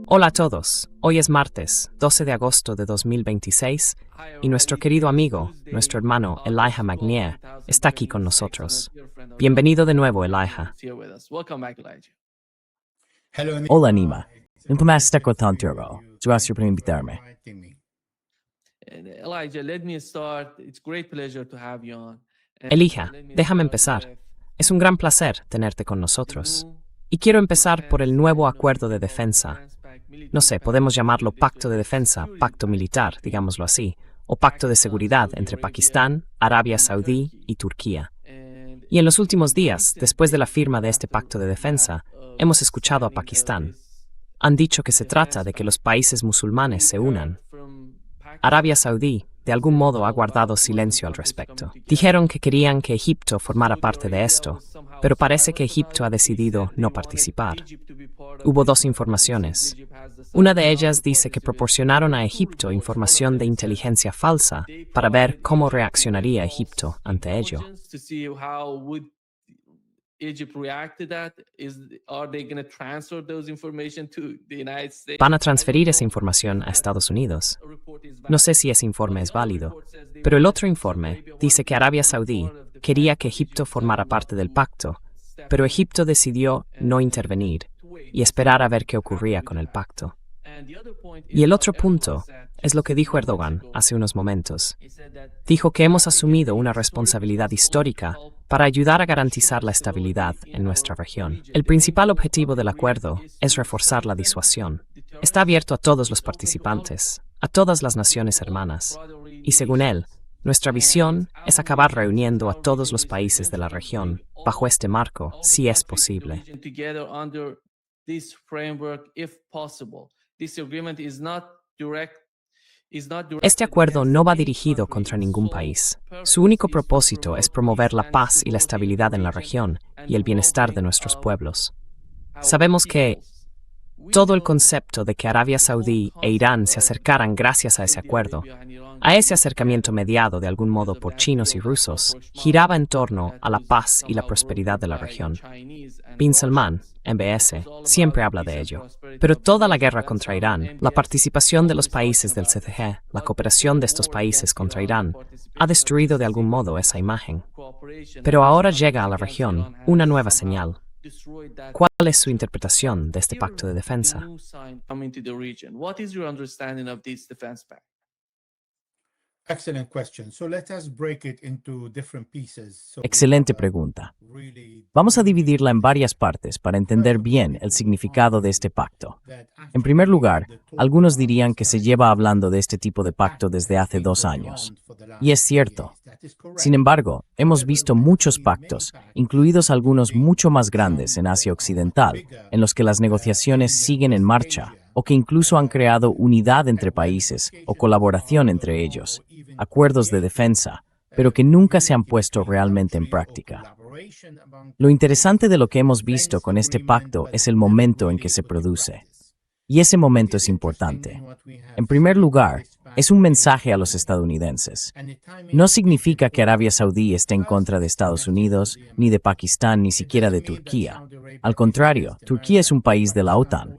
Hola a todos, hoy es martes, 12 de agosto de 2026, y nuestro querido amigo, nuestro hermano Elijah Magnier, está aquí con nosotros. Bienvenido de nuevo, Elijah. Hola Nima, Implement estar contigo. Gracias por invitarme. Elijah, déjame empezar. Es un gran placer tenerte con nosotros. Y quiero empezar por el nuevo acuerdo de defensa. No sé, podemos llamarlo pacto de defensa, pacto militar, digámoslo así, o pacto de seguridad entre Pakistán, Arabia Saudí y Turquía. Y en los últimos días, después de la firma de este pacto de defensa, hemos escuchado a Pakistán. Han dicho que se trata de que los países musulmanes se unan. Arabia Saudí, de algún modo, ha guardado silencio al respecto. Dijeron que querían que Egipto formara parte de esto, pero parece que Egipto ha decidido no participar. Hubo dos informaciones. Una de ellas dice que proporcionaron a Egipto información de inteligencia falsa para ver cómo reaccionaría Egipto ante ello. ¿Van a transferir esa información a Estados Unidos? No sé si ese informe es válido, pero el otro informe dice que Arabia Saudí quería que Egipto formara parte del pacto, pero Egipto decidió no intervenir y esperar a ver qué ocurría con el pacto. Y el otro punto es lo que dijo Erdogan hace unos momentos. Dijo que hemos asumido una responsabilidad histórica para ayudar a garantizar la estabilidad en nuestra región. El principal objetivo del acuerdo es reforzar la disuasión. Está abierto a todos los participantes, a todas las naciones hermanas, y según él, nuestra visión es acabar reuniendo a todos los países de la región bajo este marco, si es posible. Este acuerdo no va dirigido contra ningún país. Su único propósito es promover la paz y la estabilidad en la región y el bienestar de nuestros pueblos. Sabemos que todo el concepto de que Arabia Saudí e Irán se acercaran gracias a ese acuerdo, a ese acercamiento mediado de algún modo por chinos y rusos, giraba en torno a la paz y la prosperidad de la región. Bin Salman, MBS, siempre habla de ello. Pero toda la guerra contra Irán, la participación de los países del CCG, la cooperación de estos países contra Irán, ha destruido de algún modo esa imagen. Pero ahora llega a la región una nueva señal. ¿Cuál es su interpretación de este pacto de defensa? Excelente pregunta. Vamos a dividirla en varias partes para entender bien el significado de este pacto. En primer lugar, algunos dirían que se lleva hablando de este tipo de pacto desde hace 2 años. Y es cierto. Sin embargo, hemos visto muchos pactos, incluidos algunos mucho más grandes en Asia Occidental, en los que las negociaciones siguen en marcha, o que incluso han creado unidad entre países o colaboración entre ellos, acuerdos de defensa, pero que nunca se han puesto realmente en práctica. Lo interesante de lo que hemos visto con este pacto es el momento en que se produce. Y ese momento es importante. En primer lugar, es un mensaje a los estadounidenses. No significa que Arabia Saudí esté en contra de Estados Unidos, ni de Pakistán, ni siquiera de Turquía. Al contrario, Turquía es un país de la OTAN.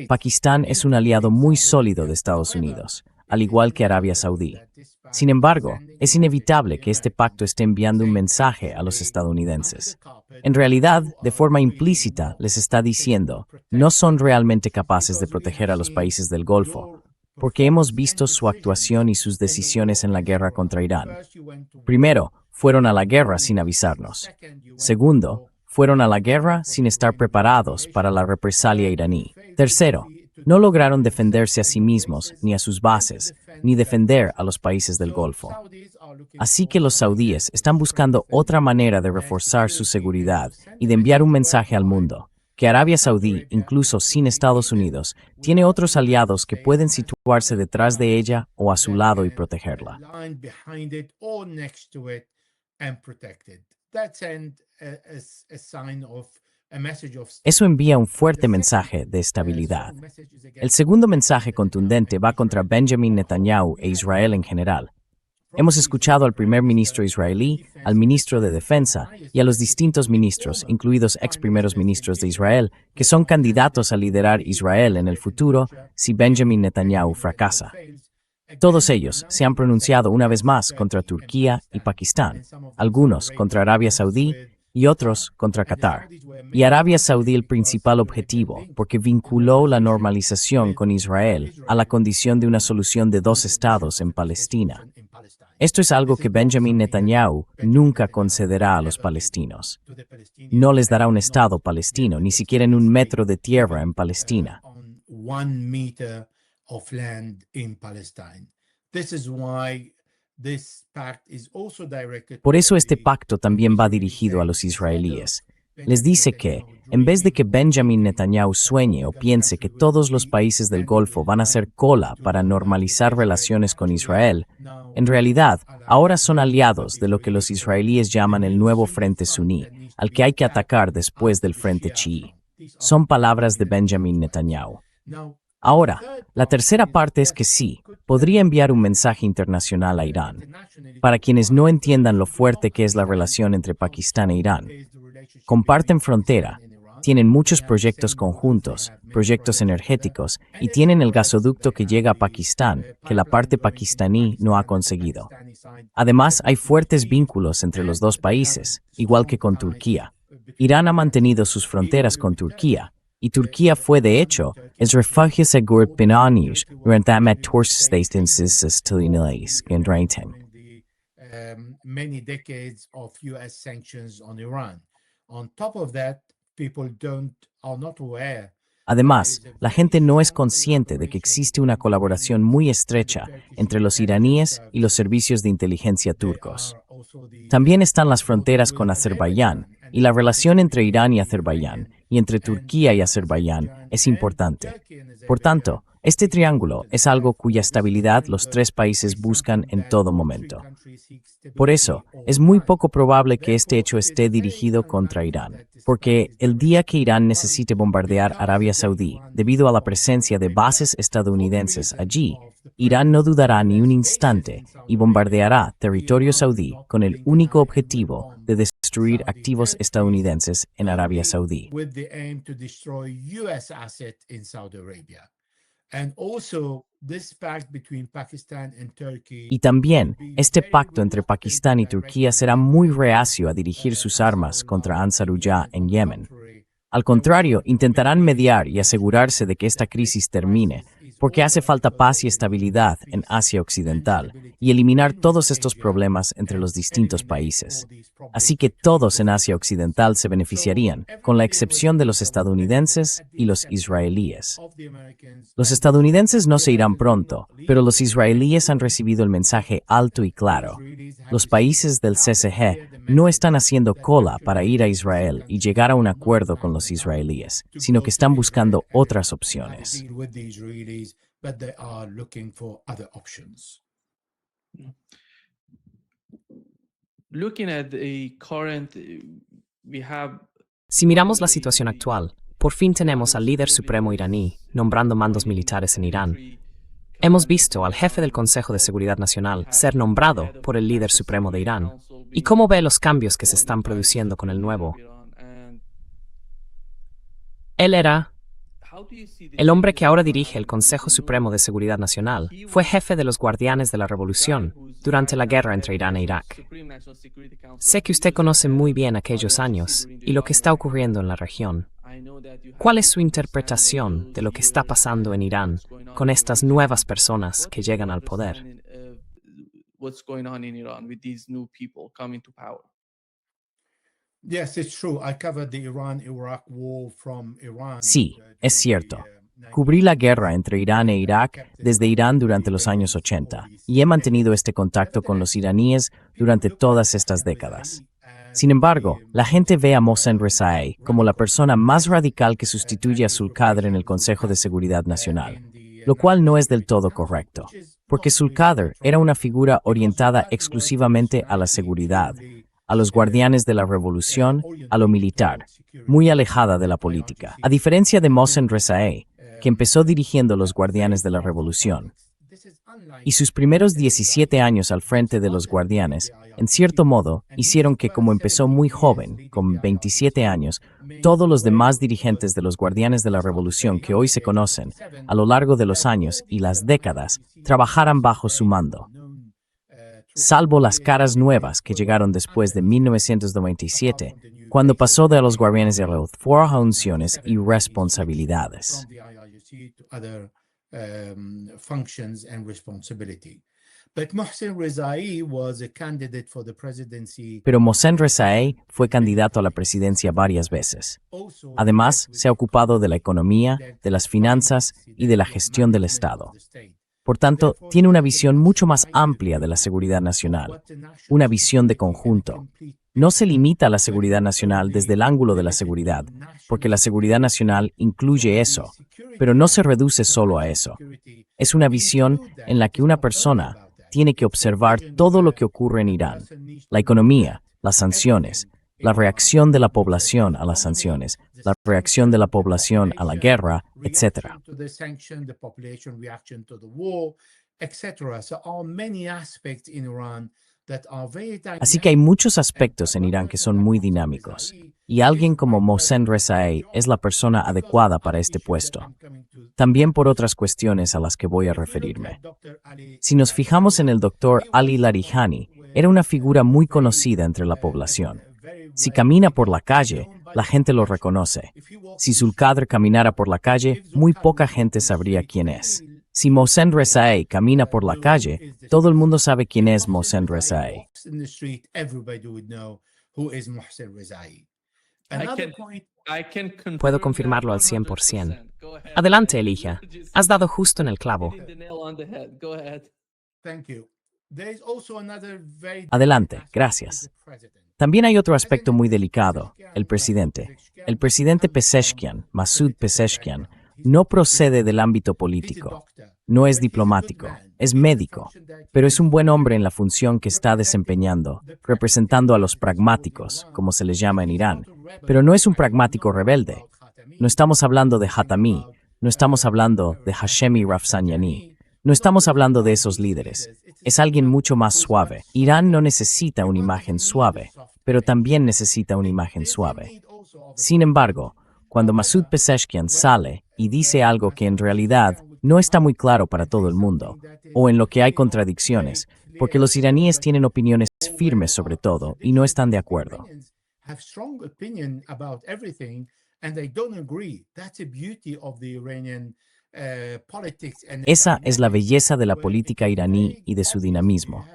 Pakistán es un aliado muy sólido de Estados Unidos, al igual que Arabia Saudí. Sin embargo, es inevitable que este pacto esté enviando un mensaje a los estadounidenses. En realidad, de forma implícita, les está diciendo, no son realmente capaces de proteger a los países del Golfo, porque hemos visto su actuación y sus decisiones en la guerra contra Irán. Primero, fueron a la guerra sin avisarnos. Segundo, fueron a la guerra sin estar preparados para la represalia iraní. Tercero, no lograron defenderse a sí mismos, ni a sus bases, ni defender a los países del Golfo. Así que los saudíes están buscando otra manera de reforzar su seguridad y de enviar un mensaje al mundo, que Arabia Saudí, incluso sin Estados Unidos, tiene otros aliados que pueden situarse detrás de ella o a su lado y protegerla. Eso envía un fuerte mensaje de estabilidad. El segundo mensaje contundente va contra Benjamin Netanyahu e Israel en general. Hemos escuchado al primer ministro israelí, al ministro de Defensa y a los distintos ministros, incluidos ex primeros ministros de Israel, que son candidatos a liderar Israel en el futuro si Benjamin Netanyahu fracasa. Todos ellos se han pronunciado una vez más contra Turquía y Pakistán, algunos contra Arabia Saudí y otros contra Qatar. Y Arabia Saudí el principal objetivo, porque vinculó la normalización con Israel a la condición de una solución de dos estados en Palestina. Esto es algo que Benjamin Netanyahu nunca concederá a los palestinos. No les dará un estado palestino, ni siquiera en un metro de tierra en Palestina. Por eso este pacto también va dirigido a los israelíes. Les dice que, en vez de que Benjamin Netanyahu sueñe o piense que todos los países del Golfo van a hacer cola para normalizar relaciones con Israel, en realidad, ahora son aliados de lo que los israelíes llaman el nuevo Frente Suní, al que hay que atacar después del Frente Chií. Son palabras de Benjamin Netanyahu. Ahora, la tercera parte es que sí, podría enviar un mensaje internacional a Irán. Para quienes no entiendan lo fuerte que es la relación entre Pakistán e Irán, comparten frontera, tienen muchos proyectos conjuntos, proyectos energéticos, y tienen el gasoducto que llega a Pakistán, que la parte pakistaní no ha conseguido. Además, hay fuertes vínculos entre los dos países, igual que con Turquía. Irán ha mantenido sus fronteras con Turquía, y Turquía fue, de hecho, el refugio seguro para años durante la many decades of US sanctions on Iran. On top of that, people are not aware. Además, la gente no es consciente de que existe una colaboración muy estrecha entre los iraníes y los servicios de inteligencia turcos. También están las fronteras con Azerbaiyán, y la relación entre Irán y Azerbaiyán, y entre Turquía y Azerbaiyán, es importante. Por tanto, este triángulo es algo cuya estabilidad los tres países buscan en todo momento. Por eso, es muy poco probable que este hecho esté dirigido contra Irán, porque el día que Irán necesite bombardear Arabia Saudí, debido a la presencia de bases estadounidenses allí, Irán no dudará ni un instante y bombardeará territorio saudí con el único objetivo de destruir activos estadounidenses en Arabia Saudí. Y también, este pacto entre Pakistán y Turquía será muy reacio a dirigir sus armas contra Ansarullah en Yemen. Al contrario, intentarán mediar y asegurarse de que esta crisis termine, porque hace falta paz y estabilidad en Asia Occidental y eliminar todos estos problemas entre los distintos países. Así que todos en Asia Occidental se beneficiarían, con la excepción de los estadounidenses y los israelíes. Los estadounidenses no se irán pronto, pero los israelíes han recibido el mensaje alto y claro. Los países del CCG no están haciendo cola para ir a Israel y llegar a un acuerdo con los israelíes, sino que están buscando otras opciones. Si miramos la situación actual, por fin tenemos al líder supremo iraní nombrando mandos militares en Irán. Hemos visto al jefe del Consejo de Seguridad Nacional ser nombrado por el líder supremo de Irán. ¿Y cómo ve los cambios que se están produciendo con el nuevo? Él era el hombre que ahora dirige el Consejo Supremo de Seguridad Nacional. Fue jefe de los Guardianes de la Revolución durante la guerra entre Irán e Irak. Sé que usted conoce muy bien aquellos años y lo que está ocurriendo en la región. ¿Cuál es su interpretación de lo que está pasando en Irán con estas nuevas personas que llegan al poder? Sí, es cierto. Cubrí la guerra entre Irán e Irak desde Irán durante los años 80 y he mantenido este contacto con los iraníes durante todas estas décadas. Sin embargo, la gente ve a Mohsen Rezaei como la persona más radical que sustituye a Zulkadr en el Consejo de Seguridad Nacional, lo cual no es del todo correcto, porque Zulkadr era una figura orientada exclusivamente a la seguridad, a los guardianes de la revolución, a lo militar, muy alejada de la política. A diferencia de Mohsen Rezaei, que empezó dirigiendo los guardianes de la revolución. Y sus primeros 17 años al frente de los guardianes, en cierto modo, hicieron que como empezó muy joven, con 27 años, todos los demás dirigentes de los guardianes de la revolución que hoy se conocen, a lo largo de los años y las décadas, trabajaran bajo su mando. Salvo las caras nuevas que llegaron después de 1997, cuando pasó de los guardianes de las funciones y responsabilidades. Functions and responsibility. But Mohsen Rezaei was a candidate for the presidency. Pero Mohsen Rezaei fue candidato a la presidencia varias veces. Además, se ha ocupado de la economía, de las finanzas y de la gestión del Estado. Por tanto, tiene una visión mucho más amplia de la seguridad nacional, una visión de conjunto. No se limita a la seguridad nacional desde el ángulo de la seguridad, porque la seguridad nacional incluye eso, pero no se reduce solo a eso. Es una visión en la que una persona tiene que observar todo lo que ocurre en Irán, la economía, las sanciones, la reacción de la población a las sanciones, la reacción de la población a la guerra, etc. Así que hay muchos aspectos en Irán que son muy dinámicos, y alguien como Mohsen Rezaei es la persona adecuada para este puesto. También por otras cuestiones a las que voy a referirme. Si nos fijamos en el doctor Ali Larijani, era una figura muy conocida entre la población. Si camina por la calle, la gente lo reconoce. Si Zulkadr caminara por la calle, muy poca gente sabría quién es. Si Mohsen Rezaei camina por la calle, todo el mundo sabe quién es Mohsen Rezaei. Puedo confirmarlo al 100%. Adelante, Elijah. Has dado justo en el clavo. Adelante, gracias. También hay otro aspecto muy delicado, el presidente. El presidente Pezeshkian, Masoud Pezeshkian, no procede del ámbito político. No es diplomático, es médico, pero es un buen hombre en la función que está desempeñando, representando a los pragmáticos, como se les llama en Irán, pero no es un pragmático rebelde. No estamos hablando de Hatami, no estamos hablando de Hashemi Rafsanjani, no estamos hablando de esos líderes. Es alguien mucho más suave. Irán no necesita una imagen suave, pero también necesita una imagen suave. Sin embargo, cuando Masoud Pezeshkian sale y dice algo que en realidad no está muy claro para todo el mundo, o en lo que hay contradicciones, porque los iraníes tienen opiniones firmes sobre todo y no están de acuerdo. Esa es la belleza de la política iraní y de su dinamismo.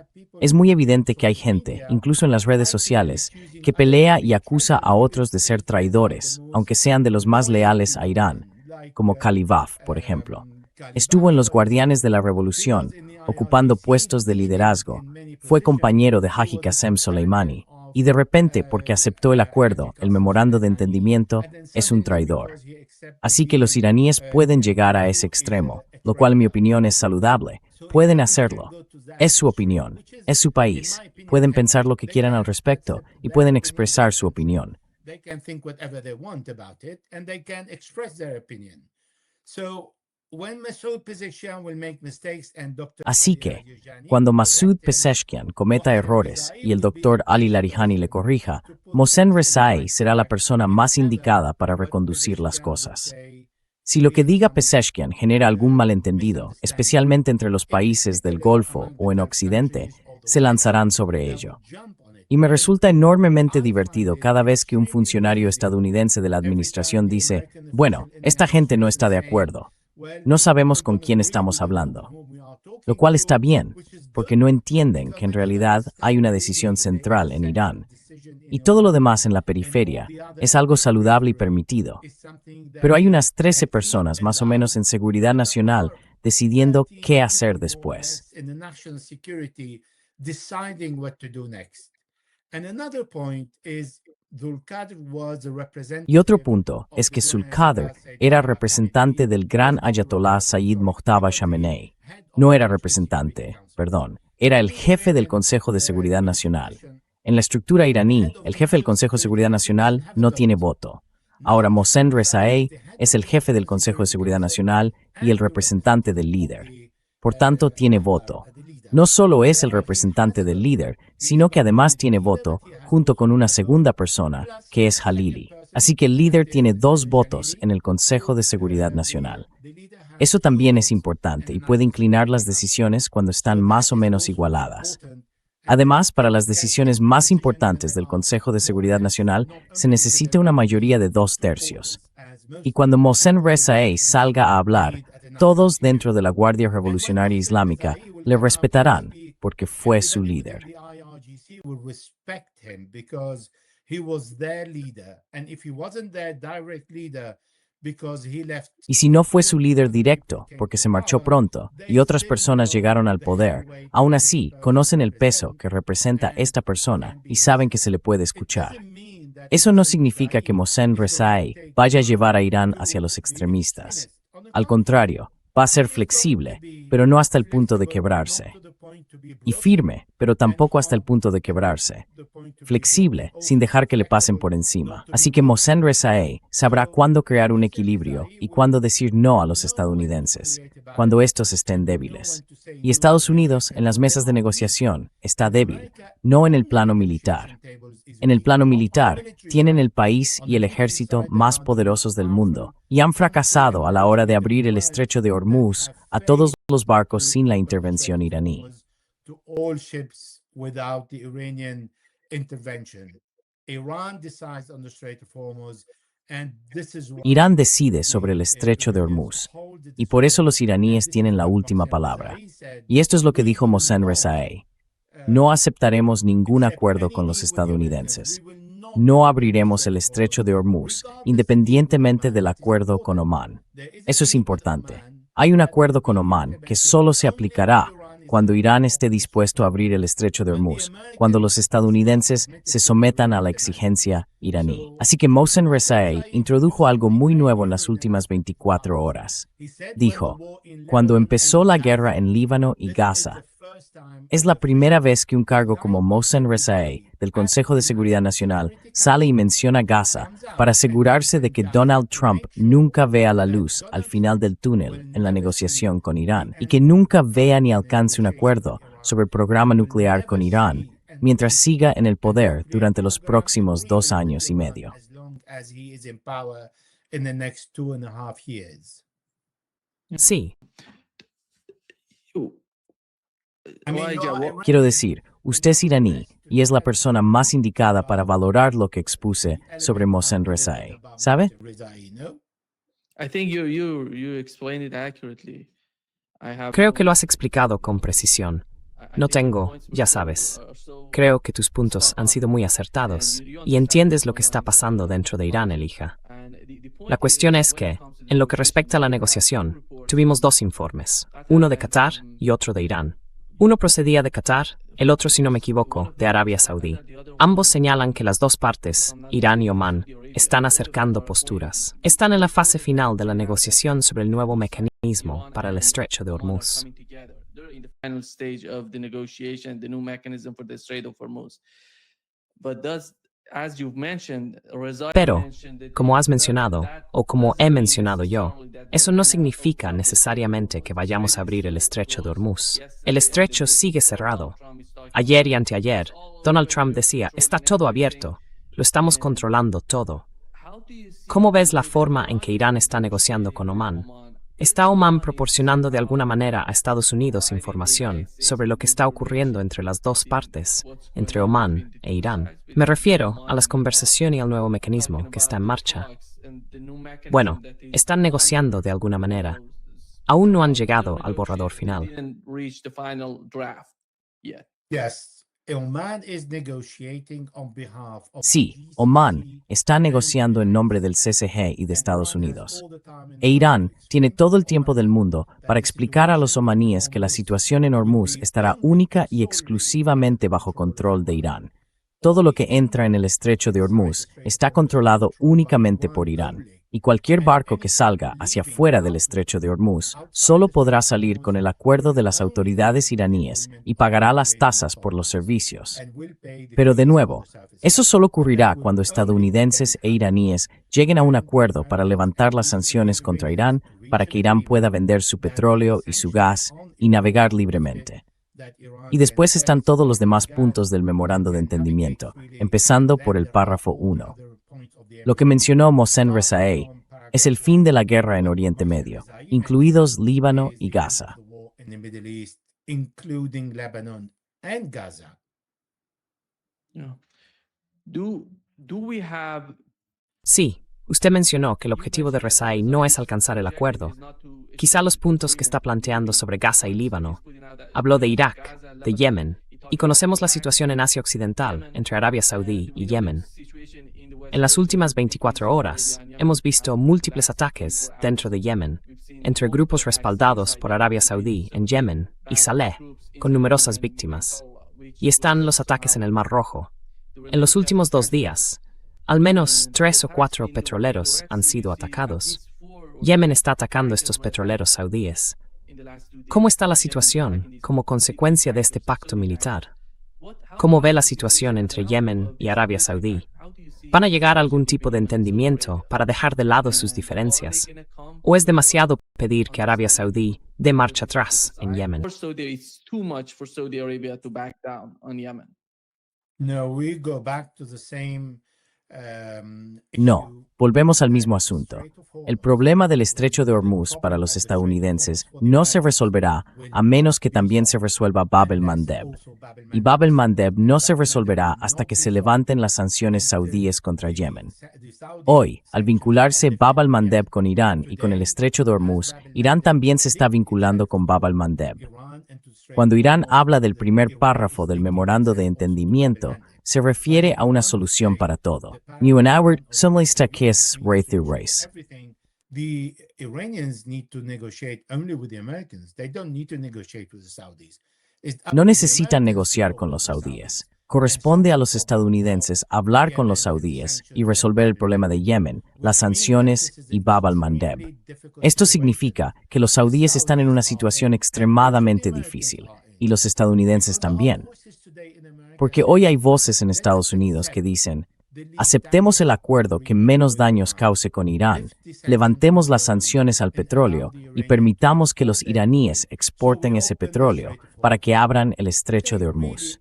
Es muy evidente que hay gente, incluso en las redes sociales, que pelea y acusa a otros de ser traidores, aunque sean de los más leales a Irán, como Khalibaf, por ejemplo. Estuvo en los Guardianes de la Revolución, ocupando puestos de liderazgo. Fue compañero de Haji Qasem Soleimani. Y de repente, porque aceptó el acuerdo, el memorando de entendimiento, es un traidor. Así que los iraníes pueden llegar a ese extremo, lo cual en mi opinión es saludable. Pueden hacerlo. Es su opinión, es su país. Pueden pensar lo que quieran al respecto y pueden expresar su opinión. Así que, cuando Masoud Pezeshkian cometa errores y el doctor Ali Larijani le corrija, Mohsen Rezaei será la persona más indicada para reconducir las cosas. Si lo que diga Pezeshkian genera algún malentendido, especialmente entre los países del Golfo o en Occidente, se lanzarán sobre ello. Y me resulta enormemente divertido cada vez que un funcionario estadounidense de la administración dice, bueno, esta gente no está de acuerdo. No sabemos con quién estamos hablando. Lo cual está bien, porque no entienden que en realidad hay una decisión central en Irán. Y todo lo demás en la periferia es algo saludable y permitido. Pero hay unas 13 personas más o menos en seguridad nacional decidiendo qué hacer después. Y otro punto es que Zulkadr era representante del gran ayatolá Sayyid Mojtaba Khamenei. No era representante, era el jefe del Consejo de Seguridad Nacional. En la estructura iraní, el jefe del Consejo de Seguridad Nacional no tiene voto. Ahora Mohsen Rezaei es el jefe del Consejo de Seguridad Nacional y el representante del líder. Por tanto, tiene voto. No solo es el representante del líder, sino que además tiene voto junto con una segunda persona, que es Halili. Así que el líder tiene 2 votos en el Consejo de Seguridad Nacional. Eso también es importante y puede inclinar las decisiones cuando están más o menos igualadas. Además, para las decisiones más importantes del Consejo de Seguridad Nacional, se necesita una mayoría de 2/3. Y cuando Mohsen Rezaei salga a hablar, todos dentro de la Guardia Revolucionaria Islámica le respetarán porque fue su líder. Y si no fue su líder directo, porque se marchó pronto y otras personas llegaron al poder, aún así conocen el peso que representa esta persona y saben que se le puede escuchar. Eso no significa que Mohsen Rezaei vaya a llevar a Irán hacia los extremistas. Al contrario, va a ser flexible, pero no hasta el punto de quebrarse. Y firme, pero tampoco hasta el punto de quebrarse. Flexible, sin dejar que le pasen por encima. Así que Mohsen Rezaei sabrá cuándo crear un equilibrio y cuándo decir no a los estadounidenses, cuando estos estén débiles. Y Estados Unidos, en las mesas de negociación, está débil, no en el plano militar. En el plano militar, tienen el país y el ejército más poderosos del mundo y han fracasado a la hora de abrir el estrecho de Hormuz a todos los barcos sin la intervención iraní. Irán decide sobre el estrecho de Hormuz, y por eso los iraníes tienen la última palabra. Y esto es lo que dijo Mohsen Rezaei: no aceptaremos ningún acuerdo con los estadounidenses. No abriremos el estrecho de Hormuz, independientemente del acuerdo con Omán. Eso es importante. Hay un acuerdo con Omán que solo se aplicará cuando Irán esté dispuesto a abrir el estrecho de Hormuz, cuando los estadounidenses se sometan a la exigencia iraní. Así que Mohsen Rezaei introdujo algo muy nuevo en las últimas 24 horas. Dijo: cuando empezó la guerra en Líbano y Gaza, es la primera vez que un cargo como Mohsen Rezaei del Consejo de Seguridad Nacional sale y menciona Gaza para asegurarse de que Donald Trump nunca vea la luz al final del túnel en la negociación con Irán y que nunca vea ni alcance un acuerdo sobre el programa nuclear con Irán mientras siga en el poder durante los próximos 2 años y medio. Sí, Quiero decir, usted es iraní y es la persona más indicada para valorar lo que expuse sobre Mohsen Rezaei, ¿sabe? creo que lo has explicado con precisión. No tengo, ya sabes. Creo que tus puntos han sido muy acertados y entiendes lo que está pasando dentro de Irán, Elijah. La cuestión es que, en lo que respecta a la negociación, tuvimos 2 informes, uno de Qatar y otro de Irán. Uno procedía de Qatar, el otro, si no me equivoco, de Arabia Saudí. Ambos señalan que las 2 partes, Irán y Omán, están acercando posturas. Están en la fase final de la negociación sobre el nuevo mecanismo para el estrecho de Hormuz. Pero, como has mencionado, o como he mencionado yo, eso no significa necesariamente que vayamos a abrir el estrecho de Hormuz. El estrecho sigue cerrado. Ayer y anteayer, Donald Trump decía: está todo abierto, lo estamos controlando todo. ¿Cómo ves la forma en que Irán está negociando con Omán? ¿Está Omán proporcionando de alguna manera a Estados Unidos información sobre lo que está ocurriendo entre las 2 partes, entre Omán e Irán? Me refiero a las conversaciones y al nuevo mecanismo que está en marcha. Bueno, están negociando de alguna manera. Aún no han llegado al borrador final. Sí, Omán está negociando en nombre del CCG y de Estados Unidos. E Irán tiene todo el tiempo del mundo para explicar a los omaníes que la situación en Hormuz estará única y exclusivamente bajo control de Irán. Todo lo que entra en el estrecho de Hormuz está controlado únicamente por Irán. Y cualquier barco que salga hacia fuera del estrecho de Hormuz solo podrá salir con el acuerdo de las autoridades iraníes y pagará las tasas por los servicios. Pero de nuevo, eso solo ocurrirá cuando estadounidenses e iraníes lleguen a un acuerdo para levantar las sanciones contra Irán para que Irán pueda vender su petróleo y su gas y navegar libremente. Y después están todos los demás puntos del memorando de entendimiento, empezando por el párrafo 1. Lo que mencionó Mohsen Rezaei es el fin de la guerra en Oriente Medio, incluidos Líbano y Gaza. Sí, usted mencionó que el objetivo de Rezaei no es alcanzar el acuerdo. Quizá los puntos que está planteando sobre Gaza y Líbano. Habló de Irak, de Yemen, y conocemos la situación en Asia Occidental, entre Arabia Saudí y Yemen. En las últimas 24 horas, hemos visto múltiples ataques dentro de Yemen, entre grupos respaldados por Arabia Saudí en Yemen y Saleh, con numerosas víctimas. Y están los ataques en el Mar Rojo. En los últimos 2 días, al menos 3 o 4 petroleros han sido atacados. Yemen está atacando estos petroleros saudíes. ¿Cómo está la situación como consecuencia de este pacto militar? ¿Cómo ve la situación entre Yemen y Arabia Saudí? ¿Van a llegar a algún tipo de entendimiento para dejar de lado sus diferencias? ¿O es demasiado pedir que Arabia Saudí dé marcha atrás en Yemen? No, volvemos al mismo asunto. El problema del estrecho de Hormuz para los estadounidenses no se resolverá a menos que también se resuelva Bab el-Mandeb. Y Bab el-Mandeb no se resolverá hasta que se levanten las sanciones saudíes contra Yemen. Hoy, al vincularse Bab el-Mandeb con Irán y con el estrecho de Hormuz, Irán también se está vinculando con Bab el-Mandeb. Cuando Irán habla del primer párrafo del memorando de entendimiento, se refiere a una solución para todo. The Iranians need to negotiate only with the Americans. They don't need to negotiate with the Saudis. No necesitan negociar con los saudíes. Corresponde a los estadounidenses hablar con los saudíes y resolver el problema de Yemen, las sanciones y Bab al-Mandeb. Esto significa que los saudíes están en una situación extremadamente difícil, y los estadounidenses también. Porque hoy hay voces en Estados Unidos que dicen: aceptemos el acuerdo que menos daños cause con Irán, levantemos las sanciones al petróleo y permitamos que los iraníes exporten ese petróleo para que abran el estrecho de Hormuz.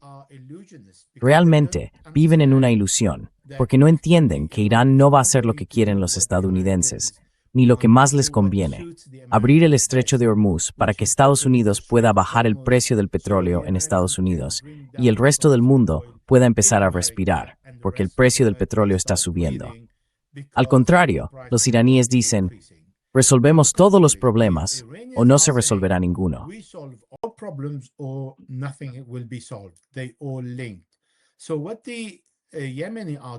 Realmente viven en una ilusión, porque no entienden que Irán no va a hacer lo que quieren los estadounidenses, ni lo que más les conviene: abrir el estrecho de Hormuz para que Estados Unidos pueda bajar el precio del petróleo en Estados Unidos y el resto del mundo pueda empezar a respirar, porque el precio del petróleo está subiendo. Al contrario, los iraníes dicen: resolvemos todos los problemas o no se resolverá ninguno.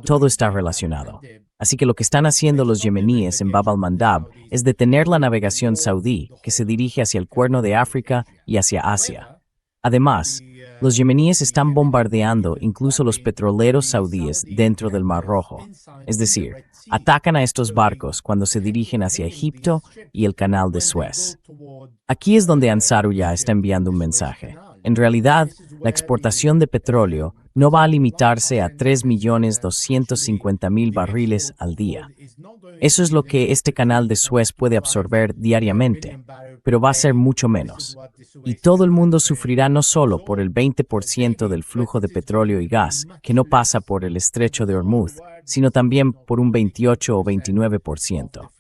Todo está relacionado. Así que lo que están haciendo los yemeníes en Bab al-Mandab es detener la navegación saudí que se dirige hacia el Cuerno de África y hacia Asia. Además, los yemeníes están bombardeando incluso los petroleros saudíes dentro del Mar Rojo. Es decir, atacan a estos barcos cuando se dirigen hacia Egipto y el Canal de Suez. Aquí es donde Ansarullah está enviando un mensaje. En realidad, la exportación de petróleo no va a limitarse a 3.250.000 barriles al día. Eso es lo que este canal de Suez puede absorber diariamente, pero va a ser mucho menos. Y todo el mundo sufrirá no solo por el 20% del flujo de petróleo y gas que no pasa por el estrecho de Hormuz, sino también por un 28 o 29%.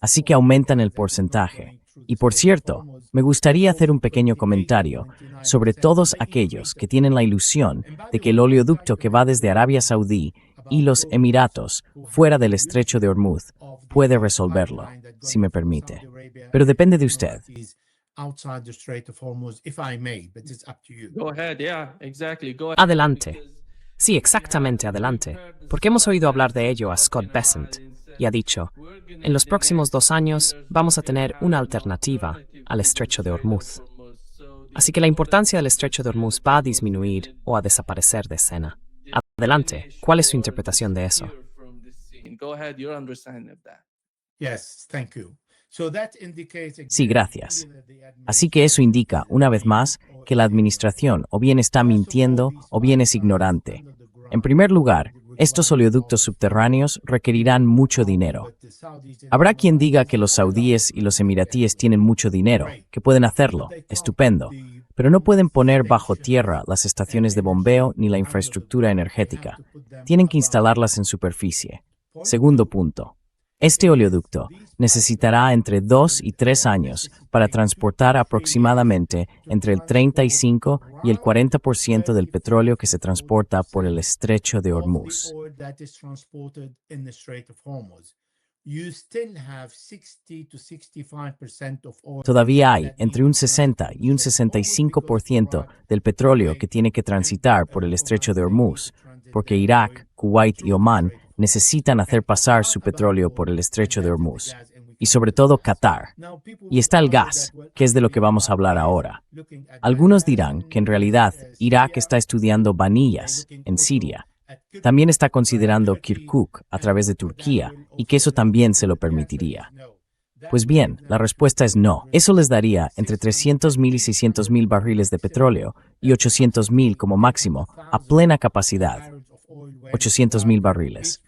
Así que aumentan el porcentaje. Y por cierto, me gustaría hacer un pequeño comentario sobre todos aquellos que tienen la ilusión de que el oleoducto que va desde Arabia Saudí y los Emiratos fuera del estrecho de Hormuz puede resolverlo, si me permite. Pero depende de usted. Adelante. Sí, exactamente, adelante. Porque hemos oído hablar de ello a Scott Bessent y ha dicho: en los próximos 2 años vamos a tener una alternativa al estrecho de Hormuz. Así que la importancia del estrecho de Hormuz va a disminuir o a desaparecer de escena. Adelante, ¿cuál es su interpretación de eso? Sí, gracias. Así que eso indica, una vez más, que la administración o bien está mintiendo o bien es ignorante. En primer lugar, estos oleoductos subterráneos requerirán mucho dinero. Habrá quien diga que los saudíes y los emiratíes tienen mucho dinero, que pueden hacerlo, estupendo, pero no pueden poner bajo tierra las estaciones de bombeo ni la infraestructura energética. Tienen que instalarlas en superficie. Segundo punto. Este oleoducto necesitará entre 2 y 3 años para transportar aproximadamente entre el 35 y el 40% del petróleo que se transporta por el estrecho de Hormuz. Todavía hay entre un 60 y un 65% del petróleo que tiene que transitar por el estrecho de Hormuz, porque Irak, Kuwait y Omán necesitan hacer pasar su petróleo por el estrecho de Hormuz, y sobre todo Qatar. Y está el gas, que es de lo que vamos a hablar ahora. Algunos dirán que en realidad Irak está estudiando Baniyas en Siria. También está considerando Kirkuk a través de Turquía y que eso también se lo permitiría. Pues bien, la respuesta es no. Eso les daría entre 300.000 y 600.000 barriles de petróleo y 800.000 como máximo a plena capacidad. 800.000 barriles.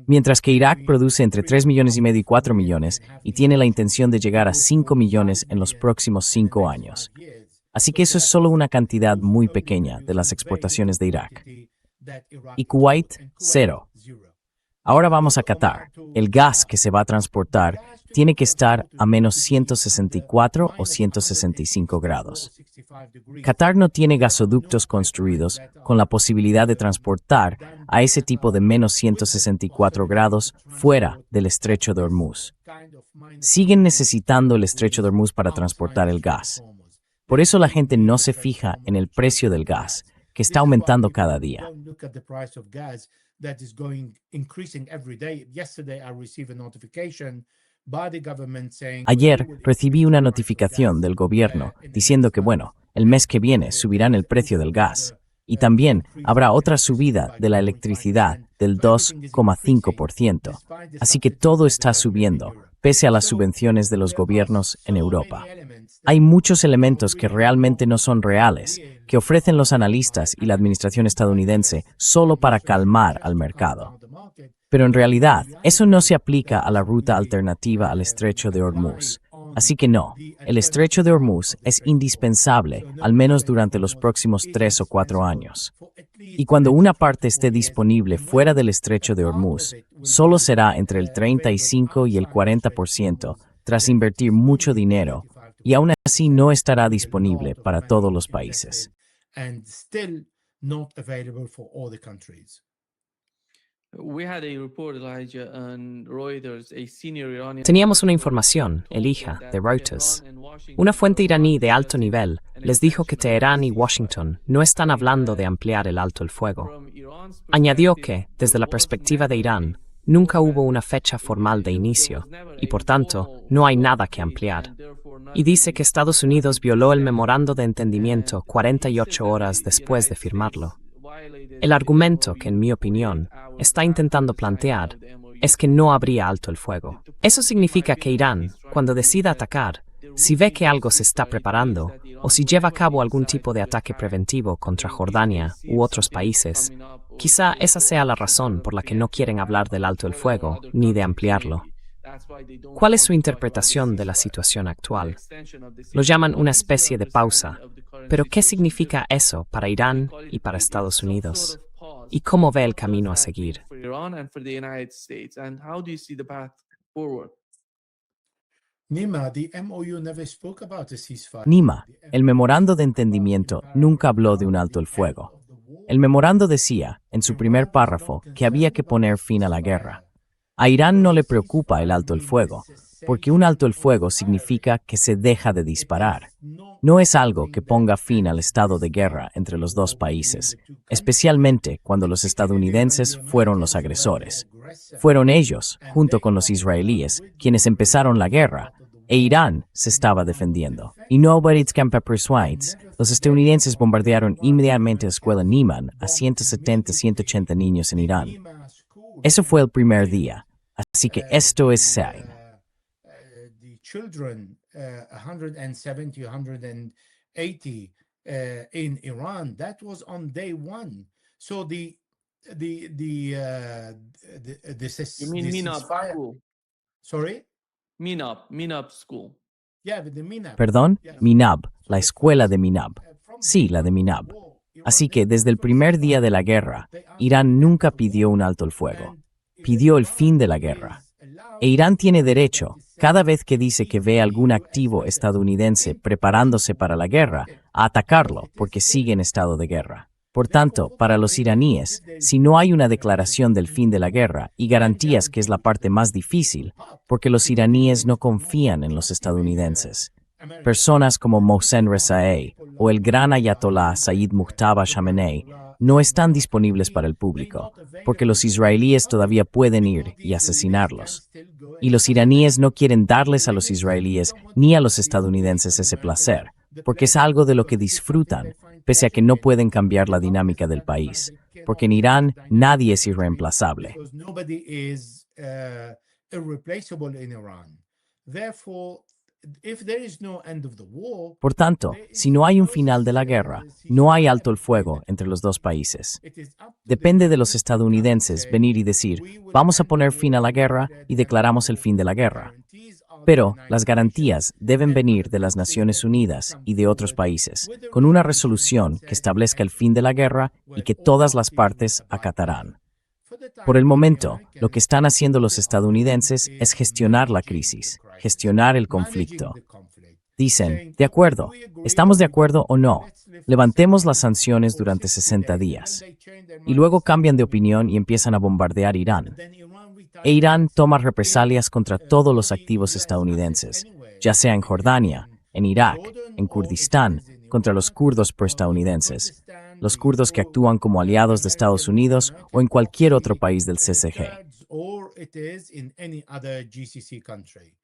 Mientras que Irak produce entre 3,5 millones y 4 millones y tiene la intención de llegar a 5 millones en los próximos 5 años. Así que eso es solo una cantidad muy pequeña de las exportaciones de Irak. Y Kuwait, cero. Ahora vamos a Qatar. El gas que se va a transportar tiene que estar a menos 164 o 165 grados. Qatar no tiene gasoductos construidos con la posibilidad de transportar a ese tipo de menos 164 grados fuera del estrecho de Hormuz. Siguen necesitando el estrecho de Hormuz para transportar el gas. Por eso la gente no se fija en el precio del gas, que está aumentando cada día. Ayer recibí una notificación del gobierno diciendo que, el mes que viene subirán el precio del gas y también habrá otra subida de la electricidad del 2,5%. Así que todo está subiendo, pese a las subvenciones de los gobiernos en Europa. Hay muchos elementos que realmente no son reales, que ofrecen los analistas y la administración estadounidense solo para calmar al mercado. Pero en realidad, eso no se aplica a la ruta alternativa al estrecho de Hormuz. Así que no, el estrecho de Hormuz es indispensable, al menos durante los próximos 3 o 4 años. Y cuando una parte esté disponible fuera del estrecho de Hormuz, solo será entre el 35 y el 40%, tras invertir mucho dinero, y aún así no estará disponible para todos los países. Teníamos una información, Elijah, de Reuters. Una fuente iraní de alto nivel les dijo que Teherán y Washington no están hablando de ampliar el alto el fuego. Añadió que, desde la perspectiva de Irán, nunca hubo una fecha formal de inicio y, por tanto, no hay nada que ampliar. Y dice que Estados Unidos violó el memorando de entendimiento 48 horas después de firmarlo. El argumento que, en mi opinión, está intentando plantear es que no habría alto el fuego. Eso significa que Irán, cuando decida atacar, si ve que algo se está preparando o si lleva a cabo algún tipo de ataque preventivo contra Jordania u otros países, quizá esa sea la razón por la que no quieren hablar del alto el fuego ni de ampliarlo. ¿Cuál es su interpretación de la situación actual? Lo llaman una especie de pausa, pero ¿qué significa eso para Irán y para Estados Unidos? ¿Y cómo ve el camino a seguir? Nima, el memorando de entendimiento nunca habló de un alto el fuego. El memorando decía, en su primer párrafo, que había que poner fin a la guerra. A Irán no le preocupa el alto el fuego, porque un alto el fuego significa que se deja de disparar. No es algo que ponga fin al estado de guerra entre los dos países, especialmente cuando los estadounidenses fueron los agresores. Fueron ellos, junto con los israelíes, quienes empezaron la guerra, e Irán se estaba defendiendo. Y nobody's can persuades. Los estadounidenses bombardearon inmediatamente la escuela Nieman a 170-180 niños en Irán. Eso fue el primer día. Así que esto es sign. The children, 170, 180 in Iran, that was on day one. So the this You mean MENAP ceasefire. school? Sorry. MENAP school. Yeah, with the MINAB. Perdón, Yes. MINAB, So la the escuela first, de MINAB. from Sí, the la de start of the MINAB. war, Iran Así que didn't desde el call for primer día ceasefire. de la guerra, They asked for Irán the end nunca of the pidió war. un alto el fuego. And Pidió el Iran fin de la guerra. is allowed E Irán tiene to derecho, say cada vez que dice que ve algún activo estadounidense preparándose para la guerra, a atacarlo porque sigue en estado de guerra. Por tanto, para los iraníes, si no hay una declaración del fin de la guerra y garantías, que es la parte más difícil, porque los iraníes no confían en los estadounidenses. Personas como Mohsen Rezaei o el gran ayatolá Sayyid Mujtaba Khamenei no están disponibles para el público, porque los israelíes todavía pueden ir y asesinarlos. Y los iraníes no quieren darles a los israelíes ni a los estadounidenses ese placer, porque es algo de lo que disfrutan, pese a que no pueden cambiar la dinámica del país, porque en Irán nadie es irreemplazable. Because nobody is irreplaceable in Iran. Therefore, if there is no end of the war, Por tanto, si no hay un final de la guerra, no hay alto el fuego entre los dos países. it is up to Depende de the los estadounidenses venir y decir, vamos a poner fin a la guerra y declaramos el fin de la guerra. Pero las garantías deben venir de las Naciones Unidas y de otros países, con una resolución que establezca el fin de la guerra y que todas las partes acatarán. Por el momento, lo que están haciendo los estadounidenses es gestionar la crisis, gestionar el conflicto. Dicen, de acuerdo, ¿estamos de acuerdo o no? Levantemos las sanciones durante 60 días. Y luego cambian de opinión y empiezan a bombardear Irán. E Irán toma represalias contra todos los activos estadounidenses, ya sea en Jordania, en Irak, en Kurdistán, contra los kurdos proestadounidenses, los kurdos que actúan como aliados de Estados Unidos o en cualquier otro país del CCG. or it is in any other GCC country.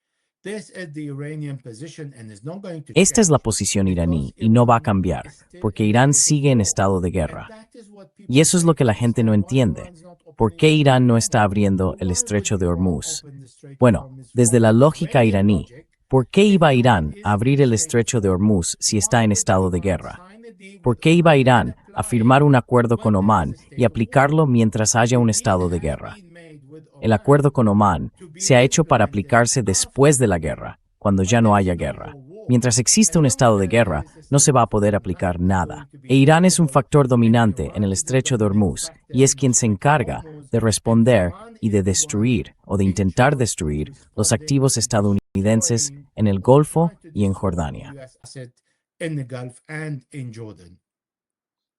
This is the Iranian position and is not going to Esta es la change posición iraní because y no va a Iran cambiar, is still porque in Irán state of sigue en war. estado de And guerra. that is what people Y eso es lo que la don't gente no understand. Why entiende. Iran's not ¿Por opening qué the Irán no Hormuz? está abriendo el Why estrecho would de Iran Hormuz? open the Strait of Bueno, Hormuz? desde la From lógica Iranian iraní, logic, ¿por qué if iba Iran Irán is a in abrir a el state of estrecho de war, Hormuz si está why en would estado de Iran guerra? sign a deal ¿Por with qué iba Oman and Irán a apply firmar un acuerdo con when there is a Omán state y of war? aplicarlo mientras haya The un deal estado de has guerra? been made with El Oman acuerdo con Omán to be se ha hecho para implemented aplicarse después de la after the war, guerra, cuando when ya no there is haya no guerra. more war. Mientras existe As un long estado de as guerra, there is a no se state va a of poder war, aplicar nothing is nada. going to be E Irán es un applicable factor in dominante en Iran el because estrecho the de main Hormuz, factor y es in the quien se Strait of encarga Hormuz de and responder Iran y is de the one destruir o de in intentar charge of destruir los responding activos and estadounidenses destroying en el or Golfo trying to y en destroy Jordania. US asset in the Gulf and in Jordan.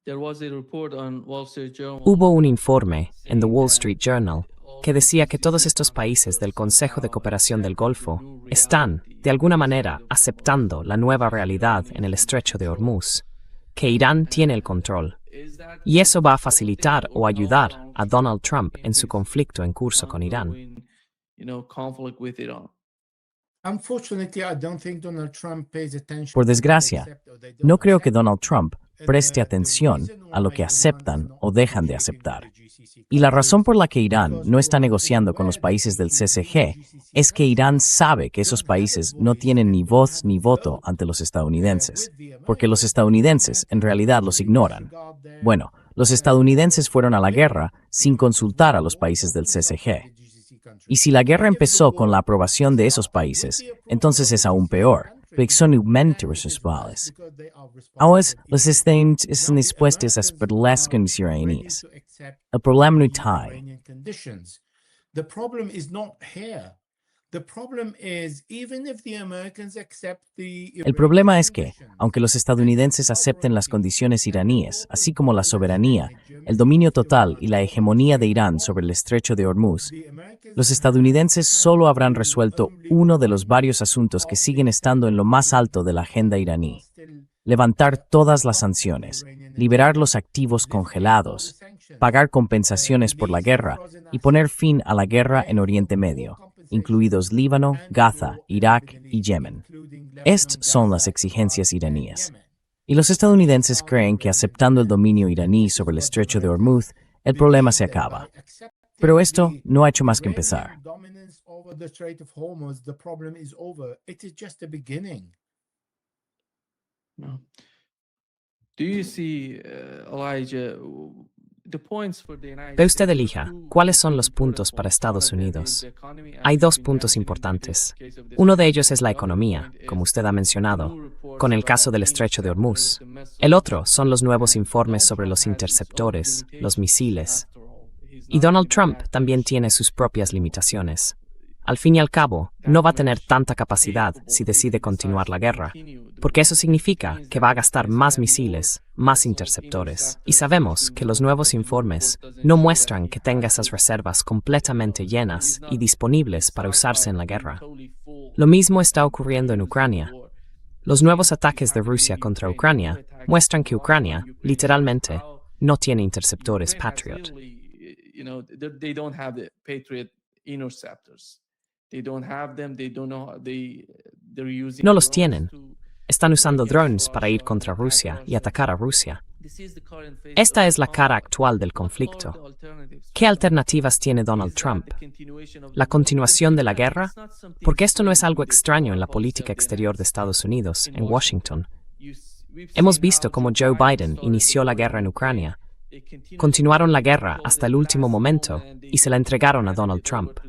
There was a report on Wall Street Journal. Hubo un informe en The saying Wall that Street Journal all que decía que GCC todos estos countries países will del Consejo de somehow Cooperación del accept the Golfo new están, reality de alguna of the manera, Strait of aceptando Hormuz, la nueva which is realidad Iran en el is in estrecho de control. Hormuz, que Irán tiene el control. Is that Y eso va a supported facilitar o or how ayudar long a Trump Donald Trump in en su his conflicto en curso con Irán. ongoing, conflict with Iran? Unfortunately, I don't think Donald Trump pays attention Por to what desgracia, accept or they don't no creo que accept. Donald Trump preste The atención reason a lo why que Iran is aceptan not o dejan de negotiating with aceptar. the GCC Y la razón countries por la que Irán because no está Iran is negociando con aware los that países del even within the CCG GCC es que Irán countries sabe que esos don't have a países no voice tienen ni and don't voz have a ni voto vote ante los estadounidenses, with the porque los Americans. estadounidenses en Americans realidad los actually ignoran. disregard their Bueno, los estadounidenses fueron a la guerra sin consultar a los países del CCG. Y si la guerra empezó con la aprobación de esos países, entonces es aún peor, porque son igualmente responsables. Ahora, los estadounidenses están dispuestos a esperar las condiciones iraníes. El problema no está ahí. The problem is not here. The problem is even if the Americans accept the El problema es que, conditions, aunque los estadounidenses acepten las condiciones iraníes, así como la soberanía, el dominio total y la hegemonía de Irán sobre el estrecho de Hormuz, los estadounidenses solo habrán resuelto uno de los varios asuntos que siguen estando en lo más alto de la agenda iraní: levantar todas las sanciones, liberar los activos congelados, pagar compensaciones por la guerra y poner fin a la guerra en Oriente Medio, incluidos Líbano, Gaza, Irak y Yemen. Estas son las exigencias iraníes. Y los estadounidenses creen que aceptando el dominio iraní sobre el estrecho de Hormuz, el problema se acaba. Pero esto no ha hecho más que empezar. No. Do you see, Elijah, Ve usted, elija, ¿cuáles son los puntos para Estados Unidos? Hay dos puntos importantes. Uno de ellos es la economía, como usted ha mencionado, con el caso del Estrecho de Hormuz. El otro son los nuevos informes sobre los interceptores, los misiles. Y Donald Trump también tiene sus propias limitaciones. Al fin y al cabo, no va a tener tanta capacidad si decide continuar la guerra, porque eso significa que va a gastar más misiles, más interceptores. Y sabemos que los nuevos informes no muestran que tenga esas reservas completamente llenas y disponibles para usarse en la guerra. Lo mismo está ocurriendo en Ucrania. Los nuevos ataques de Rusia contra Ucrania muestran que Ucrania, literalmente, no tiene interceptores Patriot. No los tienen. Están usando drones para ir contra Rusia y atacar a Rusia. Esta es la cara actual del conflicto. ¿Qué alternativas tiene Donald Trump? ¿La continuación de la guerra? Porque esto no es algo extraño en la política exterior de Estados Unidos, en Washington. Hemos visto cómo Joe Biden inició la guerra en Ucrania. Continuaron la guerra hasta el último momento y se la entregaron a Donald Trump.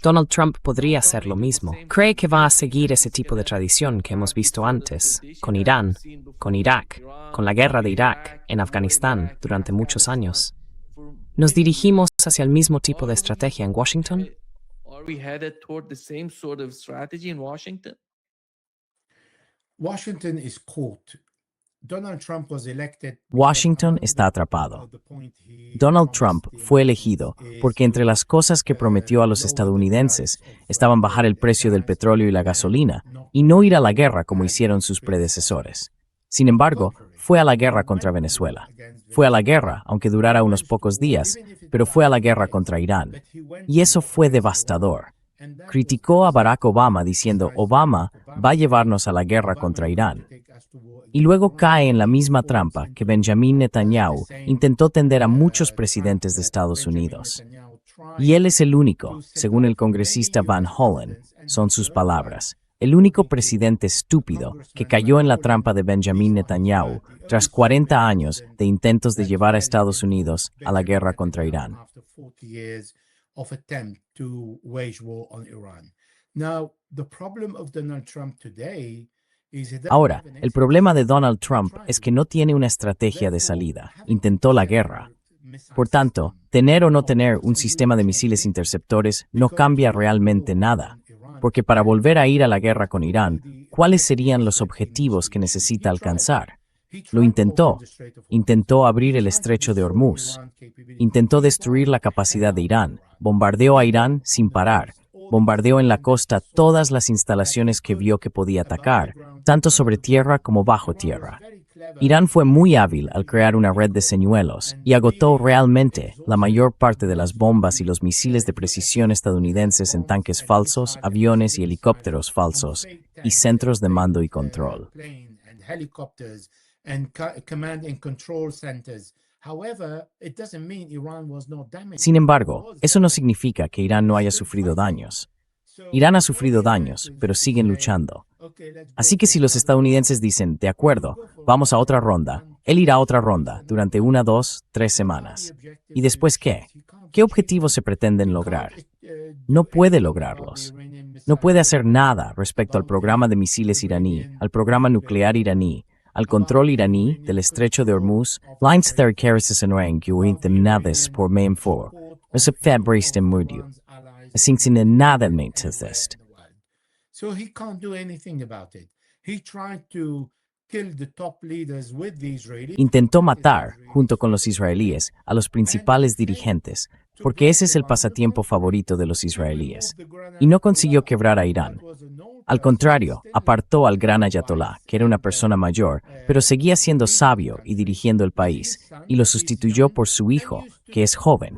Donald Trump podría hacer lo mismo. ¿Cree que va a seguir ese tipo de tradición que hemos visto antes, con Irán, con Irak, con la guerra de Irak, en Afganistán, durante muchos años? ¿Nos dirigimos hacia el mismo tipo de estrategia en Washington? Washington is caught. Washington está atrapado. Donald Trump fue elegido porque entre las cosas que prometió a los estadounidenses estaban bajar el precio del petróleo y la gasolina y no ir a la guerra como hicieron sus predecesores. Sin embargo, fue a la guerra contra Venezuela. Fue a la guerra, aunque durara unos pocos días, pero fue a la guerra contra Irán. Y eso fue devastador. Criticó a Barack Obama diciendo, Obama va a llevarnos a la guerra contra Irán. Y luego cae en la misma trampa que Benjamin Netanyahu intentó tender a muchos presidentes de Estados Unidos. Y él es el único, según el congresista Van Hollen, son sus palabras, el único presidente estúpido que cayó en la trampa de Benjamin Netanyahu tras 40 años de intentos de llevar a Estados Unidos a la guerra contra Irán. Ahora, el problema de Donald Trump es que no tiene una estrategia de salida. Intentó la guerra. Por tanto, tener o no tener un sistema de misiles interceptores no cambia realmente nada. Porque para volver a ir a la guerra con Irán, ¿cuáles serían los objetivos que necesita alcanzar? Lo intentó. Intentó abrir el estrecho de Hormuz. Intentó destruir la capacidad de Irán. Bombardeó a Irán sin parar. Bombardeó en la costa todas las instalaciones que vio que podía atacar, tanto sobre tierra como bajo tierra. Irán fue muy hábil al crear una red de señuelos y agotó realmente la mayor parte de las bombas y los misiles de precisión estadounidenses en tanques falsos, aviones y helicópteros falsos, y centros de mando y control. Sin embargo, eso no significa que Irán no haya sufrido daños. Irán ha sufrido daños, pero siguen luchando. Así que si los estadounidenses dicen, de acuerdo, vamos a otra ronda, él irá a otra ronda durante 1, 2, 3 semanas. ¿Y después qué? ¿Qué objetivos se pretenden lograr? No puede lograrlos. No puede hacer nada respecto al programa de misiles iraní, al programa nuclear iraní, al control iraní del estrecho de Hormuz, lines therkerisis en rang temnades por main for, resepfed en murdio. Así sin nada me test. So he can't do anything about it. He tried to kill the top leaders with the Israelis. Intentó matar, junto con los israelíes, a los principales dirigentes, porque ese es el pasatiempo favorito de los israelíes, y no consiguió quebrar a Irán. Al contrario, apartó al gran ayatolá, que era una persona mayor, pero seguía siendo sabio y dirigiendo el país, y lo sustituyó por su hijo, que es joven.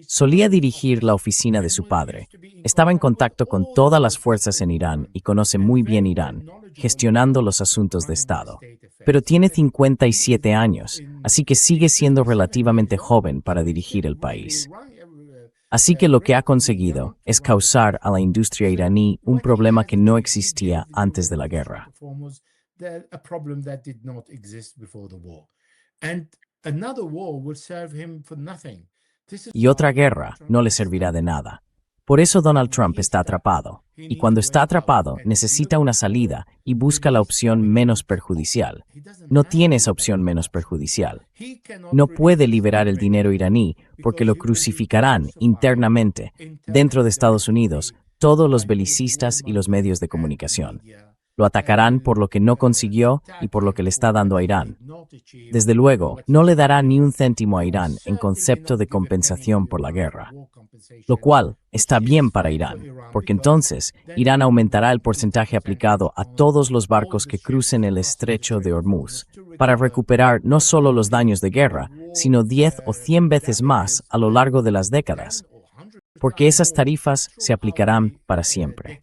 Solía dirigir la oficina de su padre. Estaba en contacto con todas las fuerzas en Irán y conoce muy bien Irán, gestionando los asuntos de Estado. Pero tiene 57 años, así que sigue siendo relativamente joven para dirigir el país. Así que lo que ha conseguido es causar a la industria iraní un problema que no existía antes de la guerra. Another war will serve him for nothing. This is Y otra why guerra Trump no le is servirá de nada. Por eso Donald Trump está atrapado. Y cuando está atrapado, necesita una salida y busca la opción menos perjudicial. No tiene esa opción menos perjudicial. No puede liberar el dinero iraní porque lo crucificarán internamente, dentro de Estados Unidos, todos los belicistas y los medios de comunicación. Lo atacarán por lo que no consiguió y por lo que le está dando a Irán. Desde luego, no le dará ni un céntimo a Irán en concepto de compensación por la guerra, lo cual está bien para Irán, porque entonces Irán aumentará el porcentaje aplicado a todos los barcos que crucen el estrecho de Hormuz, para recuperar no solo los daños de guerra, sino 10 o 100 veces más a lo largo de las décadas, porque esas tarifas se aplicarán para siempre.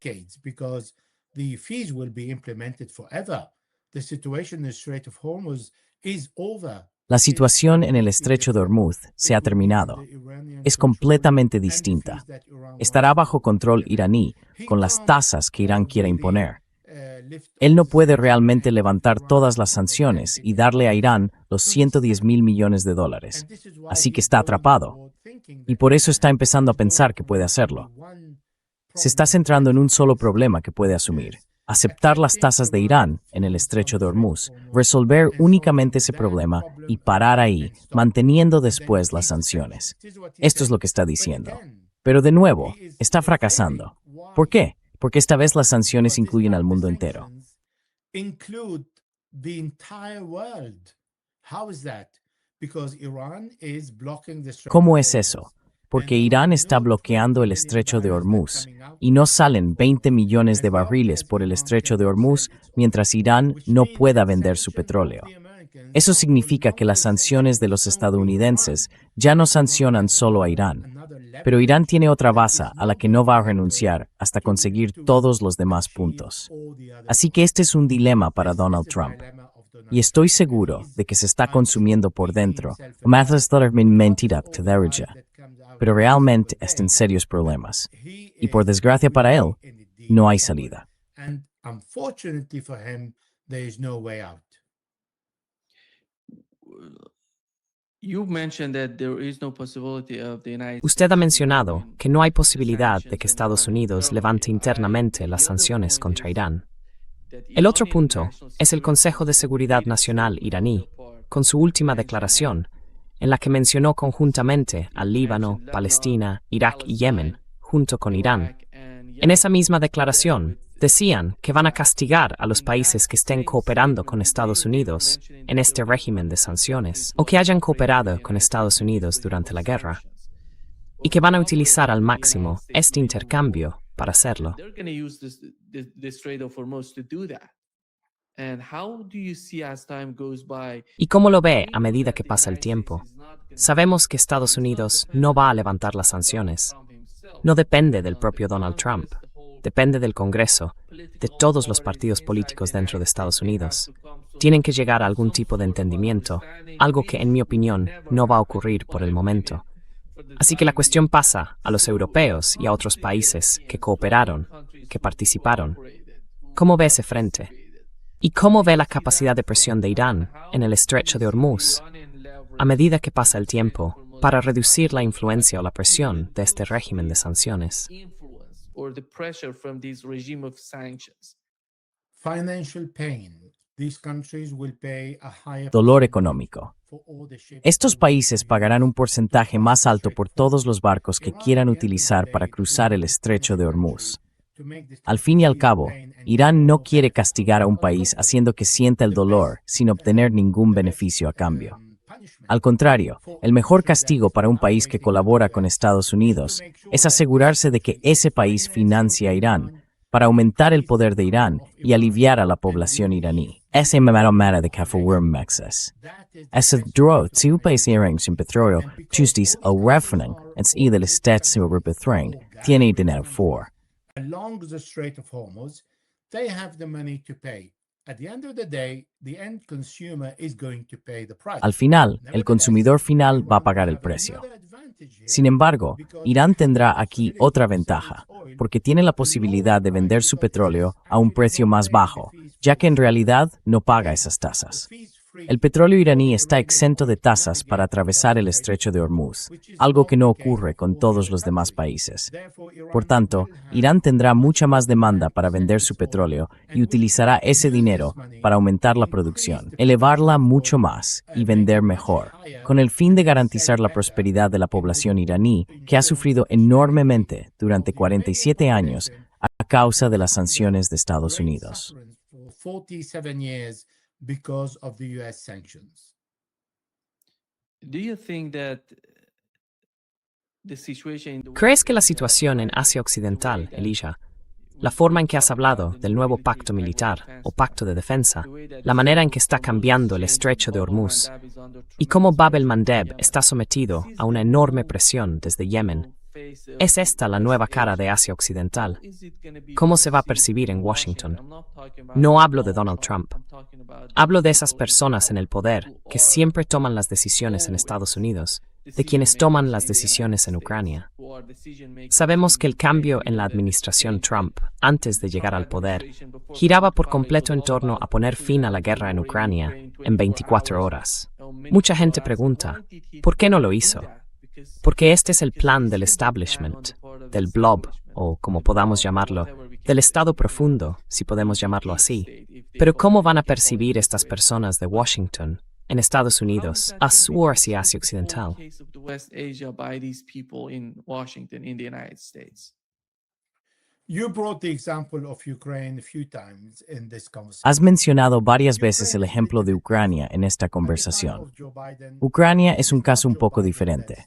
The fees will be implemented forever. The situation in the Strait of Hormuz is over. La situación en el estrecho de Hormuz se ha terminado. Es completamente distinta. Estará bajo control iraní, con las tasas que Irán quiera imponer. Él no puede realmente levantar todas las sanciones y darle a Irán los 110.000 millones de dólares. Así que está atrapado. Y por eso está empezando a pensar que puede hacerlo. Se está centrando en un solo problema que puede asumir: aceptar las tasas de Irán en el estrecho de Hormuz, resolver únicamente ese problema y parar ahí, manteniendo después las sanciones. Esto es lo que está diciendo. Pero de nuevo, está fracasando. ¿Por qué? Porque esta vez las sanciones incluyen al mundo entero. ¿Cómo es eso? Porque Irán está bloqueando el estrecho de Hormuz y no salen 20 millones de barriles por el estrecho de Hormuz mientras Irán no pueda vender su petróleo. Eso significa que las sanciones de los estadounidenses ya no sancionan solo a Irán, pero Irán tiene otra base a la que no va a renunciar hasta conseguir todos los demás puntos. Así que este es un dilema para Donald Trump. Y estoy seguro de que se está consumiendo por dentro, pero realmente está en serios problemas. Y por desgracia para él, no hay salida. Usted ha mencionado que no hay posibilidad de que Estados Unidos levante internamente las sanciones contra Irán. El otro punto es el Consejo de Seguridad Nacional iraní, con su última declaración, en la que mencionó conjuntamente al Líbano, Palestina, Irak y Yemen, junto con Irán. En esa misma declaración, decían que van a castigar a los países que estén cooperando con Estados Unidos en este régimen de sanciones, o que hayan cooperado con Estados Unidos durante la guerra, y que van a utilizar al máximo este intercambio para hacerlo. ¿Y cómo lo ve a medida que pasa el tiempo? Sabemos que Estados Unidos no va a levantar las sanciones. No depende del propio Donald Trump. Depende del Congreso, de todos los partidos políticos dentro de Estados Unidos. Tienen que llegar a algún tipo de entendimiento, algo que, en mi opinión, no va a ocurrir por el momento. Así que la cuestión pasa a los europeos y a otros países que cooperaron, que participaron. ¿Cómo ve ese frente? ¿Y cómo ve la capacidad de presión de Irán en el estrecho de Hormuz, a medida que pasa el tiempo, para reducir la influencia o la presión de este régimen de sanciones? Dolor económico. Estos países pagarán un porcentaje más alto por todos los barcos que quieran utilizar para cruzar el estrecho de Hormuz. Al fin y al cabo, Irán no quiere castigar a un país haciendo que sienta el dolor sin obtener ningún beneficio a cambio. Al contrario, el mejor castigo para un país que colabora con Estados Unidos es asegurarse de que ese país financia a Irán para aumentar el poder de Irán y aliviar a la población iraní. Ese mamara de Kafuwurmexes. Ese dro two países iraníes sin petróleo, justis a referening, en sí del estat sobre Bethrain, tiene dinero for. Along the Strait of Hormuz, they have the money to pay. At the end of the day, the end consumer is going to pay the price. Al final, el consumidor final va a pagar el precio. Sin embargo, Irán tendrá aquí otra ventaja, porque tiene la posibilidad de vender su petróleo a un precio más bajo, ya que en realidad no paga esas tasas. El petróleo iraní está exento de tasas para atravesar el estrecho de Hormuz, algo que no ocurre con todos los demás países. Por tanto, Irán tendrá mucha más demanda para vender su petróleo y utilizará ese dinero para aumentar la producción, elevarla mucho más y vender mejor, con el fin de garantizar la prosperidad de la población iraní, que ha sufrido enormemente durante 47 años a causa de las sanciones de Estados Unidos. Because of the US sanctions. Do you think that the situation in the ¿Crees que la situación en Asia Occidental, Elisha, la forma en que has hablado del nuevo pacto militar o pacto de defensa, la manera en que está cambiando el estrecho de Hormuz y cómo Bab el-Mandeb está sometido a una enorme presión desde Yemen, ¿es esta la nueva cara de Asia Occidental? ¿Cómo se va a percibir en Washington? No hablo de Donald Trump. Hablo de esas personas en el poder que siempre toman las decisiones en Estados Unidos, de quienes toman las decisiones en Ucrania. Sabemos que el cambio en la administración Trump, antes de llegar al poder, giraba por completo en torno a poner fin a la guerra en Ucrania en 24 horas. Mucha gente pregunta, ¿por qué no lo hizo? Porque este es el plan del establishment, del blob, o como podamos llamarlo, del Estado profundo, si podemos llamarlo así. Pero ¿cómo van a percibir estas personas de Washington, en Estados Unidos, a su Asia Occidental? You brought the example of Ukraine a few times in this conversation. Has mencionado varias veces el ejemplo de Ucrania en esta conversación. Ucrania es un caso un poco diferente.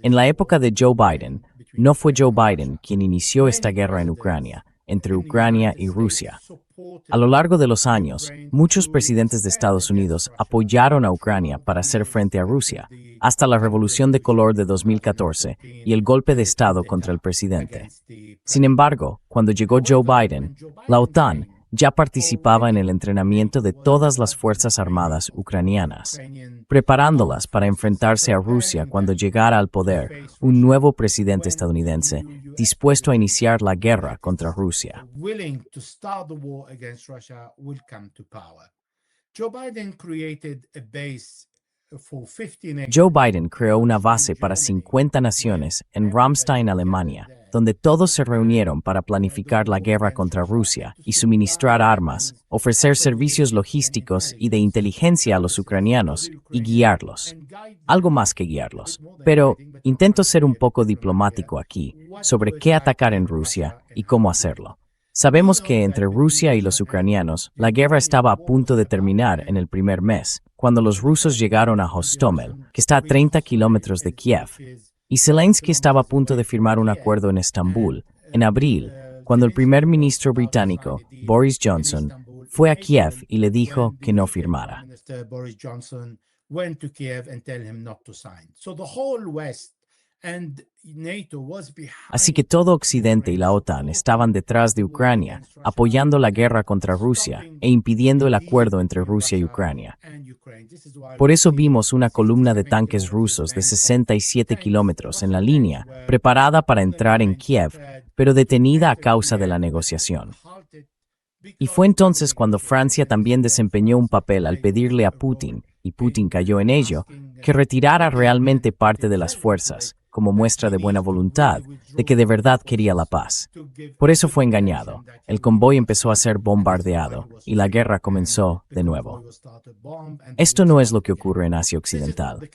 En la época de Joe Biden, no fue Joe Biden quien inició esta guerra en Ucrania, entre Ucrania y Rusia. A lo largo de los años, muchos presidentes de Estados Unidos apoyaron a Ucrania para hacer frente a Rusia, hasta la Revolución de Color de 2014 y el golpe de Estado contra el presidente. Sin embargo, cuando llegó Joe Biden, la OTAN ya participaba en el entrenamiento de todas las fuerzas armadas ucranianas, preparándolas para enfrentarse a Rusia cuando llegara al poder un nuevo presidente estadounidense dispuesto a iniciar la guerra contra Rusia. Willing to start the war against Russia will come to power. Joe Biden created a base for 50 nations. Joe Biden creó una base para 50 naciones en Ramstein, Alemania, donde todos se reunieron para planificar la guerra contra Rusia y suministrar armas, ofrecer servicios logísticos y de inteligencia a los ucranianos y guiarlos. Algo más que guiarlos. Pero intento ser un poco diplomático aquí sobre qué atacar en Rusia y cómo hacerlo. Sabemos que entre Rusia y los ucranianos, la guerra estaba a punto de terminar en el primer mes, cuando los rusos llegaron a Hostomel, que está a 30 kilómetros de Kiev, y Zelensky estaba a punto de firmar un acuerdo en Estambul, en abril, cuando el primer ministro británico, Boris Johnson, fue a Kiev y le dijo que no firmara. Boris Johnson went to Kiev and tell him not to sign. So the whole West and NATO was behind. Así que todo Occidente y la OTAN estaban detrás de Ucrania, apoyando la guerra contra Rusia e impidiendo el acuerdo entre Rusia y Ucrania. Por eso vimos una columna de tanques rusos de 67 kilómetros en la línea, preparada para entrar en Kiev, pero detenida a causa de la negociación. Y fue entonces cuando Francia también desempeñó un papel al pedirle a Putin, y Putin cayó en ello, que retirara realmente parte de las fuerzas, como muestra de buena voluntad, de que de verdad quería la paz. Por eso fue engañado, el convoy empezó a ser bombardeado, y la guerra comenzó de nuevo. Esto no es lo que ocurre en Asia Occidental.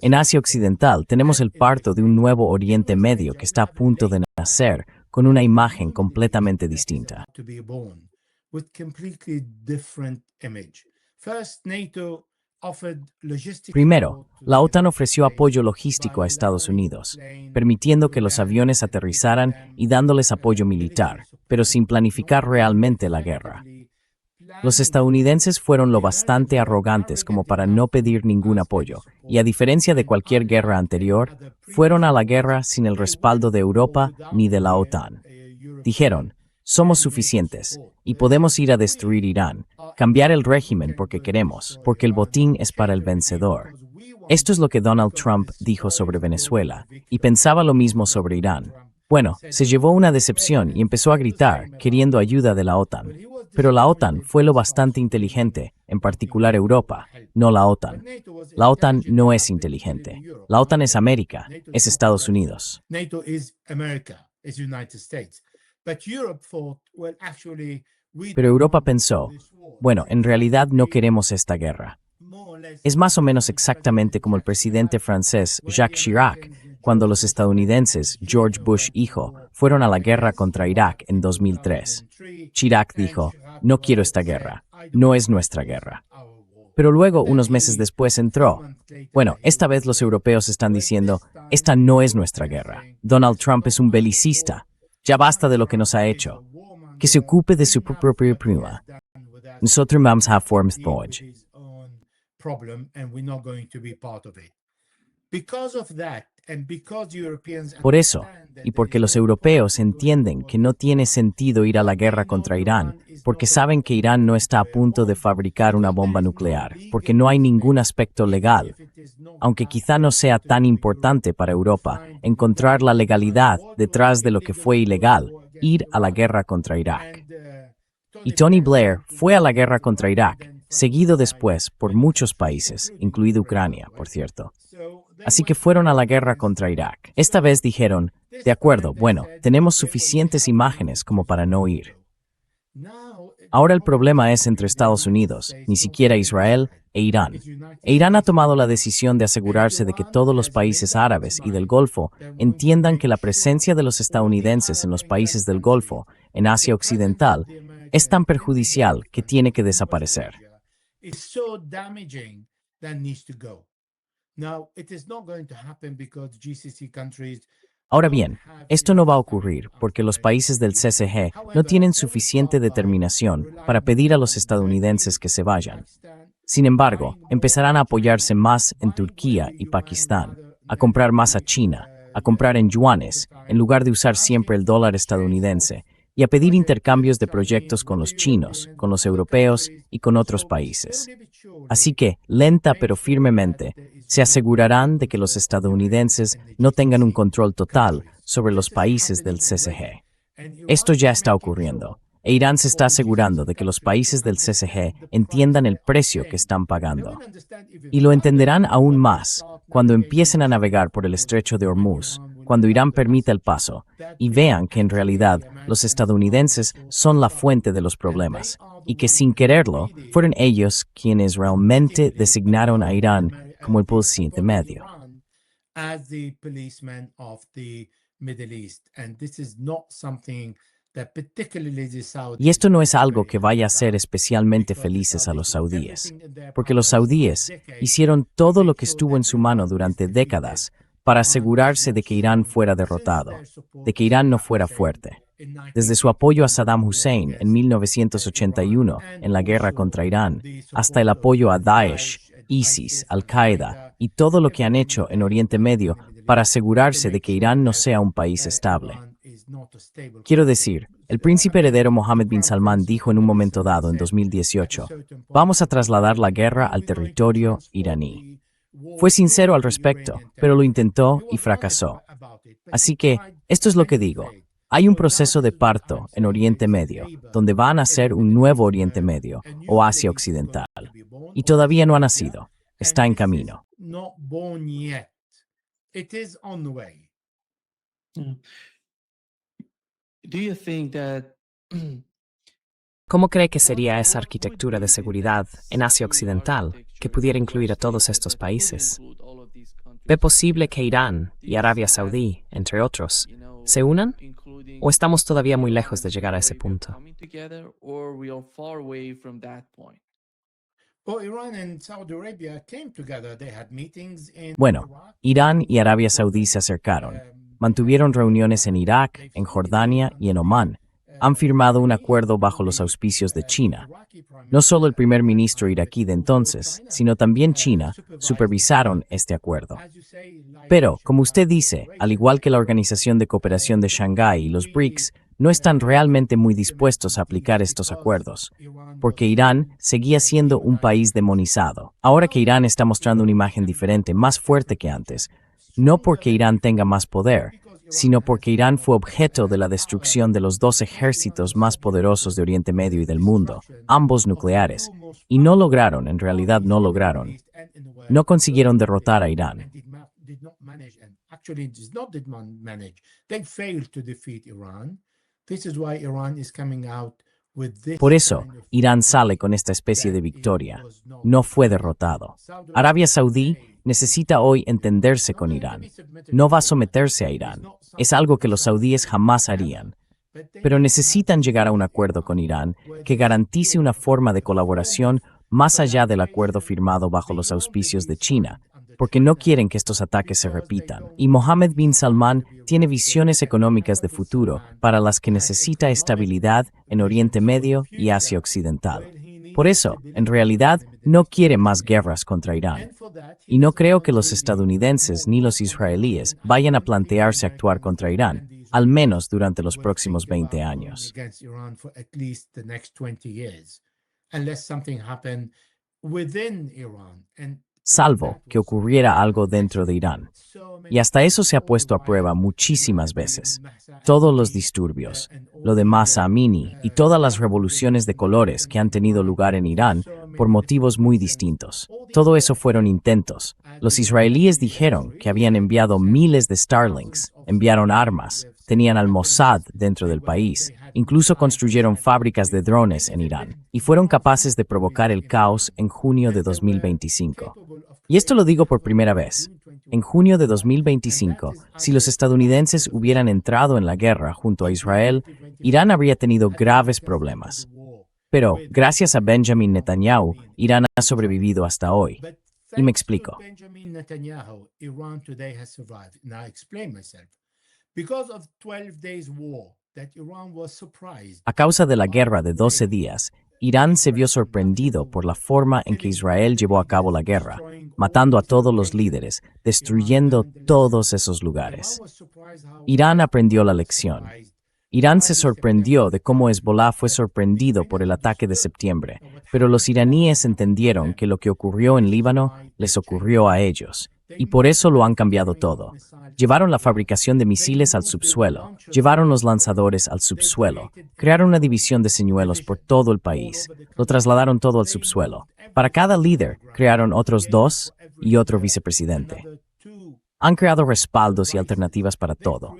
En Asia Occidental tenemos el parto de un nuevo Oriente Medio que está a punto de nacer, con una imagen completamente distinta. Primero, la OTAN ofreció apoyo logístico a Estados Unidos, permitiendo que los aviones aterrizaran y dándoles apoyo militar, pero sin planificar realmente la guerra. Los estadounidenses fueron lo bastante arrogantes como para no pedir ningún apoyo, y a diferencia de cualquier guerra anterior, fueron a la guerra sin el respaldo de Europa ni de la OTAN. Dijeron, somos suficientes, y podemos ir a destruir Irán, cambiar el régimen porque queremos, porque el botín es para el vencedor. Esto es lo que Donald Trump dijo sobre Venezuela, y pensaba lo mismo sobre Irán. Bueno, se llevó una decepción y empezó a gritar, queriendo ayuda de la OTAN. Pero la OTAN fue lo bastante inteligente, en particular Europa, no la OTAN. La OTAN no es inteligente. La OTAN es América, es Estados Unidos. NATO is America, is United States. But Europe thought, well, actually, we Pero don't Europa want pensó, this war. bueno, en realidad no queremos esta guerra. More or less, Es más o menos exactamente como el presidente francés Jacques Chirac, cuando los estadounidenses George Bush hijo fueron a la guerra contra Irak en 2003. Chirac dijo, no quiero esta guerra, no es nuestra guerra. Pero luego, unos meses después, entró. Bueno, esta vez los europeos están diciendo, esta no es nuestra guerra. Donald Trump es un belicista. Ya basta de lo que nos ha hecho. Que se ocupe de su propia prima. Nosotros vamos a formar Forge. problem, and we're not going to be part of it. Because of that, and because Europeans Por eso, understand that y porque los europeos entienden que no tiene sentido ir a la guerra contra Irán, porque saben que Irán no está a punto de fabricar una bomba nuclear, porque no hay ningún aspecto legal, aunque quizá no sea tan importante para Europa encontrar la legalidad detrás de lo que fue ilegal, ir a la guerra contra Irak. Y Tony Blair fue a la guerra contra Irak, seguido después por muchos países, incluido Ucrania, por cierto. Así que fueron a la guerra contra Irak. Esta vez dijeron, de acuerdo, bueno, tenemos suficientes imágenes como para no ir. Ahora el problema es entre Estados Unidos, ni siquiera Israel e Irán. E Irán ha tomado la decisión de asegurarse de que todos los países árabes y del Golfo entiendan que la presencia de los estadounidenses en los países del Golfo, en Asia Occidental, es tan perjudicial que tiene que desaparecer. is so damaging that needs to go. Now, it is not going to happen because GCC countries Ahora bien, esto no va a ocurrir porque los países del CCG no tienen suficiente determinación para pedir a los estadounidenses que se vayan. Sin embargo, empezarán a apoyarse más en Turquía y Pakistán, a comprar más a China, a comprar en yuanes, en lugar de usar siempre el dólar estadounidense, y a pedir intercambios de proyectos con los chinos, con los europeos y con otros países. Así que, lenta pero firmemente, se asegurarán de que los estadounidenses no tengan un control total sobre los países del CCG. Esto ya está ocurriendo, e Irán se está asegurando de que los países del CCG entiendan el precio que están pagando. Y lo entenderán aún más cuando empiecen a navegar por el estrecho de Hormuz, cuando Irán permita el paso, y vean que en realidad los estadounidenses son la fuente de los problemas, y que sin quererlo fueron ellos quienes realmente designaron a Irán como el policía de medio. as the policeman of the Middle East. And this is not something that particularly the Saudis Y esto no es algo que vaya a hacer especialmente felices a los saudíes, porque los saudíes hicieron todo lo que estuvo en su mano durante décadas para asegurarse de que Irán fuera derrotado, de que Irán no fuera fuerte. Desde su apoyo a Saddam Hussein en 1981 en la guerra contra Irán, hasta el apoyo a Daesh, ISIS, Al-Qaeda y todo lo que han hecho en Oriente Medio para asegurarse de que Irán no sea un país estable. Quiero decir, el príncipe heredero Mohammed bin Salman dijo en un momento dado, en 2018, vamos a trasladar la guerra al territorio iraní. Fue sincero al respecto, pero lo intentó y fracasó. Así que, esto es lo que digo. Hay un proceso de parto en Oriente Medio, donde va a nacer un nuevo Oriente Medio, o Asia Occidental. Y todavía no ha nacido. Está en camino. not born yet. It is on the way. Do you think that ¿Cómo cree que sería esa arquitectura de seguridad en Asia Occidental que pudiera incluir a todos estos países? ¿Ve posible que Irán y Arabia Saudí, entre otros, se unan? ¿O estamos todavía muy lejos de llegar a ese punto? Well, Iran and Saudi Arabia came together. They had meetings in Bueno, Iraq. Irán y Arabia Saudí se acercaron. Mantuvieron reuniones en Irak, en Jordania y en Omán. Han firmado un acuerdo bajo los auspicios de China. No solo el primer ministro iraquí de entonces, sino también China, supervisaron este acuerdo. Pero, como usted dice, al igual que la Organización de Cooperación de Shanghái y los BRICS, no están realmente muy dispuestos a aplicar estos acuerdos, porque Irán seguía siendo un país demonizado. Ahora que Irán está mostrando una imagen diferente, más fuerte que antes, no porque Irán tenga más poder, sino porque Irán fue objeto de la destrucción de los dos ejércitos más poderosos de Oriente Medio y del mundo, ambos nucleares, y no lograron, en realidad no lograron, no consiguieron derrotar a Irán. Por eso, Irán sale con esta especie de victoria. No fue derrotado. Arabia Saudí necesita hoy entenderse con Irán. No va a someterse a Irán. Es algo que los saudíes jamás harían. Pero necesitan llegar a un acuerdo con Irán que garantice una forma de colaboración más allá del acuerdo firmado bajo los auspicios de China, porque no quieren que estos ataques se repitan. Y Mohammed bin Salman tiene visiones económicas de futuro para las que necesita estabilidad en Oriente Medio y Asia Occidental. Por eso, en realidad, no quiere más guerras contra Irán. Y no creo que los estadounidenses ni los israelíes vayan a plantearse actuar contra Irán, al menos durante los próximos 20 años. Salvo que ocurriera algo dentro de Irán. Y hasta eso se ha puesto a prueba muchísimas veces. Todos los disturbios, lo de Mahsa Amini y todas las revoluciones de colores que han tenido lugar en Irán por motivos muy distintos. Todo eso fueron intentos. Los israelíes dijeron que habían enviado miles de Starlinks, enviaron armas, tenían al Mossad dentro del país, incluso construyeron fábricas de drones en Irán, y fueron capaces de provocar el caos en junio de 2025. Y esto lo digo por primera vez. En junio de 2025, si los estadounidenses hubieran entrado en la guerra junto a Israel, Irán habría tenido graves problemas. Pero, gracias a Benjamin Netanyahu, Irán ha sobrevivido hasta hoy. Y me explico. A causa de la guerra de 12 días, Irán se vio sorprendido por la forma en que Israel llevó a cabo la guerra, matando a todos los líderes, destruyendo todos esos lugares. Irán aprendió la lección. Irán se sorprendió de cómo Hezbollah fue sorprendido por el ataque de septiembre, pero los iraníes entendieron que lo que ocurrió en Líbano les ocurrió a ellos, y por eso lo han cambiado todo. Llevaron la fabricación de misiles al subsuelo, llevaron los lanzadores al subsuelo, crearon una división de señuelos por todo el país, lo trasladaron todo al subsuelo. Para cada líder, crearon otros 2 y otro vicepresidente. Han creado respaldos y alternativas para todo.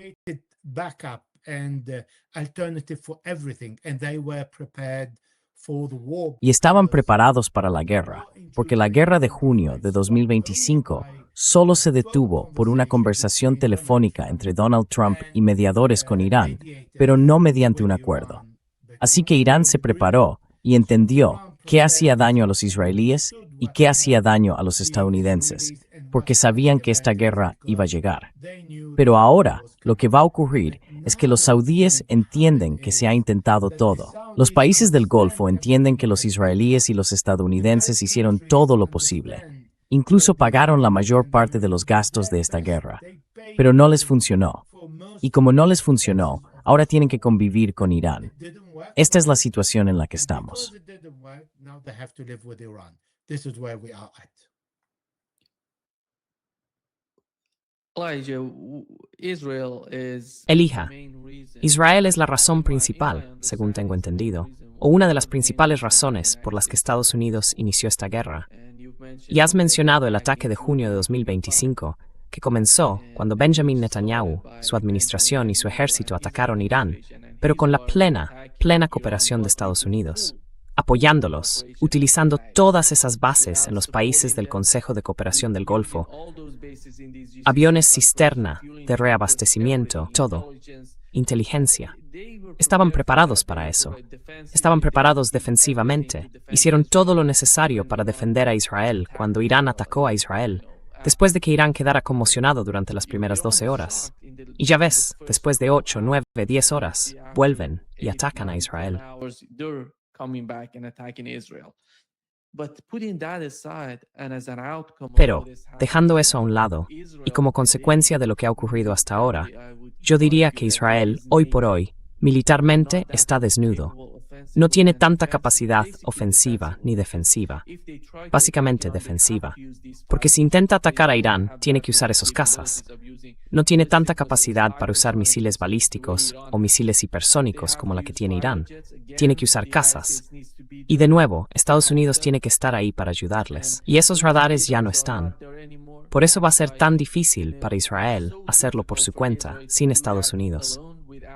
Y estaban preparados para la guerra, porque la guerra de junio de 2025 solo se detuvo por una conversación telefónica entre Donald Trump y mediadores con Irán, pero no mediante un acuerdo. Así que Irán se preparó y entendió qué hacía daño a los israelíes y qué hacía daño a los estadounidenses, porque sabían que esta guerra iba a llegar. Pero ahora, lo que va a ocurrir es que los saudíes entienden que se ha intentado todo. Los países del Golfo entienden que los israelíes y los estadounidenses hicieron todo lo posible. Incluso pagaron la mayor parte de los gastos de esta guerra. Pero no les funcionó. Y como no les funcionó, ahora tienen que convivir con Irán. Esta es la situación en la que estamos. Elija. Israel es la razón principal, según tengo entendido, o una de las principales razones por las que Estados Unidos inició esta guerra. Y has mencionado el ataque de junio de 2025, que comenzó cuando Benjamin Netanyahu, su administración y su ejército atacaron Irán, pero con la plena cooperación de Estados Unidos, apoyándolos, utilizando todas esas bases en los países del Consejo de Cooperación del Golfo, aviones cisterna, de reabastecimiento, todo, inteligencia. Estaban preparados para eso. Estaban preparados defensivamente. Hicieron todo lo necesario para defender a Israel cuando Irán atacó a Israel, después de que Irán quedara conmocionado durante las primeras 12 horas. Y ya ves, después de 8, 9, 10 horas, vuelven y atacan a Israel. Pero, dejando eso a un lado, y como consecuencia de lo que ha ocurrido hasta ahora, yo diría que Israel, hoy por hoy, militarmente está desnudo. no tiene tanta capacidad ofensiva ni defensiva, básicamente defensiva, porque si intenta atacar a Irán, tiene que usar esos cazas. No tiene tanta capacidad para usar misiles balísticos o misiles hipersónicos como la que tiene Irán. Tiene que usar cazas. Y de nuevo, Estados Unidos tiene que estar ahí para ayudarles. Y esos radares ya no están. Por eso va a ser tan difícil para Israel hacerlo por su cuenta, sin Estados Unidos.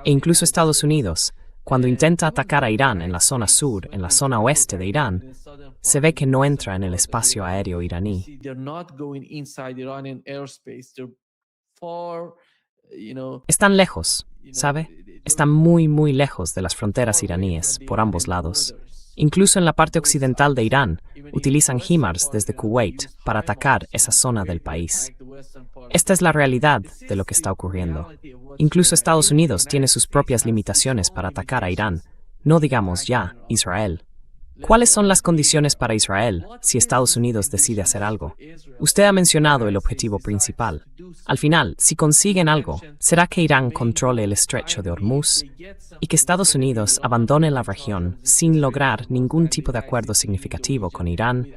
E incluso Estados Unidos, cuando intenta atacar a Irán en la zona sur, en la zona oeste de Irán, se ve que no entra en el espacio aéreo iraní. Están lejos, ¿sabe? Están muy, muy lejos de las fronteras iraníes, por ambos lados. Incluso en la parte occidental de Irán, utilizan HIMARS desde Kuwait para atacar esa zona del país. Esta es la realidad de lo que está ocurriendo. Incluso Estados Unidos tiene sus propias limitaciones para atacar a Irán, no digamos ya Israel. ¿Cuáles son las condiciones para Israel si Estados Unidos decide hacer algo? Usted ha mencionado el objetivo principal. Al final, si consiguen algo, será que Irán controle el estrecho de Hormuz y que Estados Unidos abandone la región sin lograr ningún tipo de acuerdo significativo con Irán,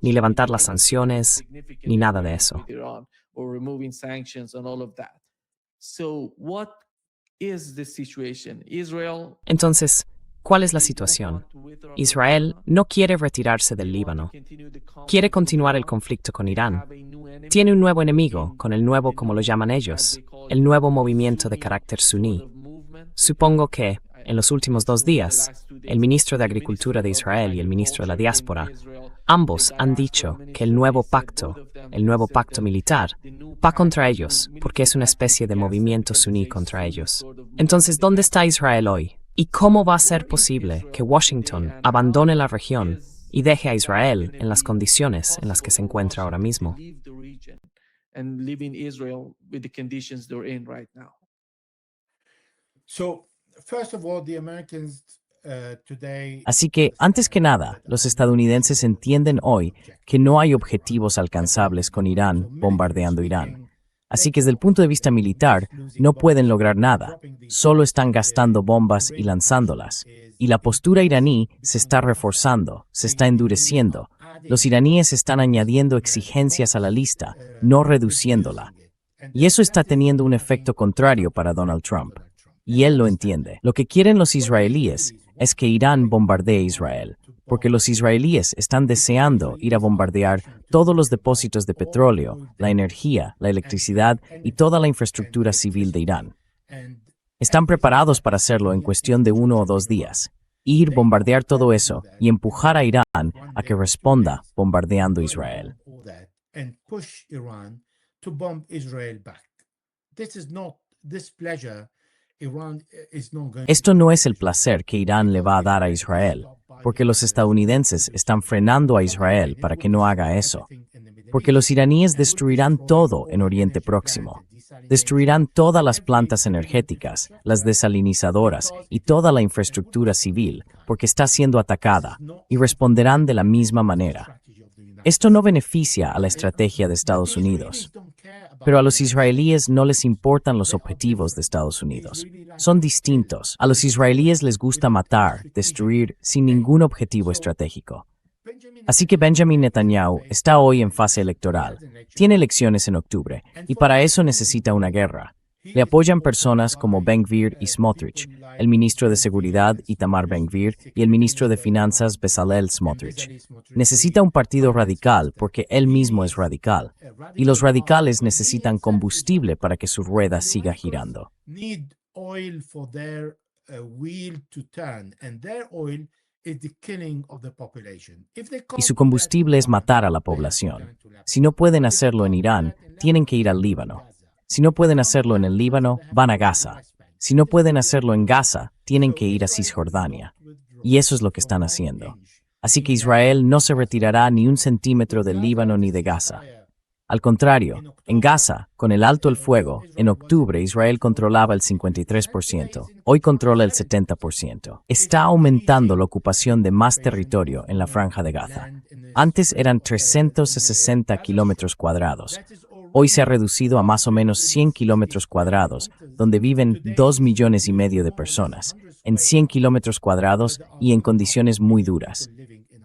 ni levantar las sanciones, ni nada de eso. Entonces, ¿cuál es la situación? Israel no quiere retirarse del Líbano. Quiere continuar el conflicto con Irán. Tiene un nuevo enemigo, con el nuevo, como lo llaman ellos, el nuevo movimiento de carácter suní. Supongo que, en los últimos 2 días, el ministro de Agricultura de Israel y el ministro de la Diáspora, ambos han dicho que el nuevo pacto militar, va contra ellos, porque es una especie de movimiento suní contra ellos. Entonces, ¿dónde está Israel hoy? ¿Y cómo va a ser posible que Washington abandone la región y deje a Israel en las condiciones en las que se encuentra ahora mismo? Así que, antes que nada, los estadounidenses entienden hoy que no hay objetivos alcanzables con Irán bombardeando Irán. Así que desde el punto de vista militar, no pueden lograr nada, solo están gastando bombas y lanzándolas. Y la postura iraní se está reforzando, se está endureciendo. Los iraníes están añadiendo exigencias a la lista, no reduciéndola. Y eso está teniendo un efecto contrario para Donald Trump. Y él lo entiende. Lo que quieren los israelíes es que Irán bombardee Israel, porque los israelíes están deseando ir a bombardear todos los depósitos de petróleo, la energía, la electricidad y toda la infraestructura civil de Irán. Están preparados para hacerlo en cuestión de 1 o 2 días. Ir, bombardear todo eso y empujar a Irán a que responda bombardeando Israel. Esto no es el placer que Irán le va a dar a Israel, porque los estadounidenses están frenando a Israel para que no haga eso. Porque los iraníes destruirán todo en Oriente Próximo. Destruirán todas las plantas energéticas, las desalinizadoras y toda la infraestructura civil, porque está siendo atacada, y responderán de la misma manera. Esto no beneficia a la estrategia de Estados Unidos. Pero a los israelíes no les importan los objetivos de Estados Unidos. Son distintos. A los israelíes les gusta matar, destruir, sin ningún objetivo estratégico. Así que Benjamin Netanyahu está hoy en fase electoral. Tiene elecciones en octubre, y para eso necesita una guerra. Le apoyan personas como Ben-Gvir y Smotrich, el ministro de Seguridad Itamar Ben-Gvir y el ministro de Finanzas Bezalel Smotrich. Necesita un partido radical porque él mismo es radical, y los radicales necesitan combustible para que su rueda siga girando. Y su combustible es matar a la población. Si no pueden hacerlo en Irán, tienen que ir al Líbano. Si no pueden hacerlo en el Líbano, van a Gaza. Si no pueden hacerlo en Gaza, tienen que ir a Cisjordania. Y eso es lo que están haciendo. Así que Israel no se retirará ni 1 centímetro del Líbano ni de Gaza. Al contrario, en Gaza, con el alto el fuego, en octubre Israel controlaba el 53%, hoy controla el 70%. Está aumentando la ocupación de más territorio en la Franja de Gaza. Antes eran 360 kilómetros cuadrados. Hoy se ha reducido a más o menos 100 kilómetros cuadrados, donde viven 2,5 millones de personas, en 100 kilómetros cuadrados y en condiciones muy duras.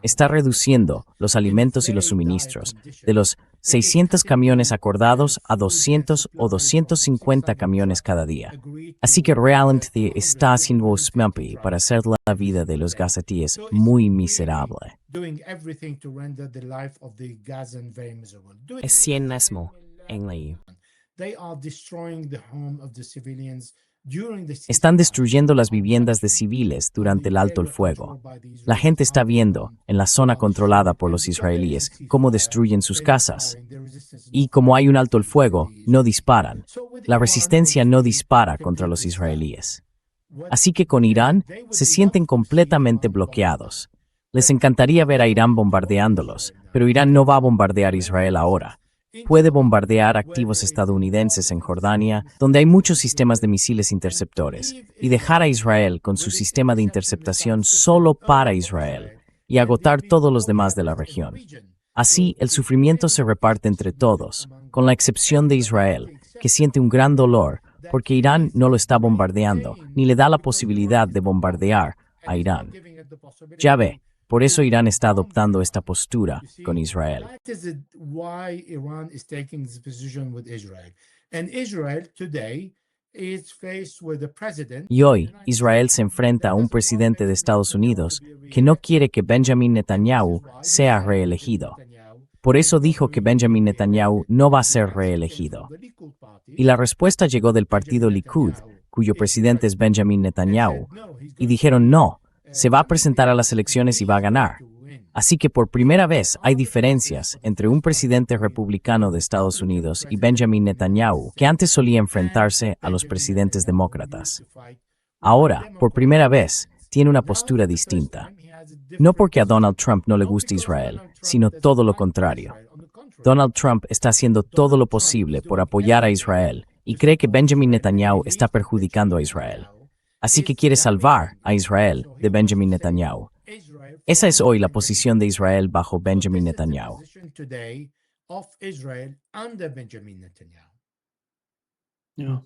Está reduciendo los alimentos y los suministros de los 600 camiones acordados a 200 o 250 camiones cada día. Así que realmente está haciendo un smampy para hacer la vida de los gazatíes muy miserable. Es cienesmo en ley. Están destruyendo las viviendas de civiles durante el alto el fuego. La gente está viendo, en la zona controlada por los israelíes, cómo destruyen sus casas. Y como hay un alto el fuego, no disparan. La resistencia no dispara contra los israelíes. Así que con Irán se sienten completamente bloqueados. Les encantaría ver a Irán bombardeándolos, pero Irán no va a bombardear Israel ahora. Puede bombardear activos estadounidenses en Jordania, donde hay muchos sistemas de misiles interceptores, y dejar a Israel con su sistema de interceptación solo para Israel, y agotar todos los demás de la región. Así, el sufrimiento se reparte entre todos, con la excepción de Israel, que siente un gran dolor, porque Irán no lo está bombardeando, ni le da la posibilidad de bombardear a Irán. Ya ve. Por eso Irán está adoptando esta postura con Israel. Y hoy, Israel se enfrenta a un presidente de Estados Unidos que no quiere que Benjamin Netanyahu sea reelegido. Por eso dijo que Benjamin Netanyahu no va a ser reelegido. Y la respuesta llegó del partido Likud, cuyo presidente es Benjamin Netanyahu, y dijeron no. Se va a presentar a las elecciones y va a ganar. Así que por primera vez hay diferencias entre un presidente republicano de Estados Unidos y Benjamin Netanyahu, que antes solía enfrentarse a los presidentes demócratas. Ahora, por primera vez, tiene una postura distinta. No porque a Donald Trump no le guste Israel, sino todo lo contrario. Donald Trump está haciendo todo lo posible por apoyar a Israel y cree que Benjamin Netanyahu está perjudicando a Israel. Así que quiere salvar a Israel de Benjamin Netanyahu. Esa es hoy la posición de Israel bajo Benjamin Netanyahu. Yeah.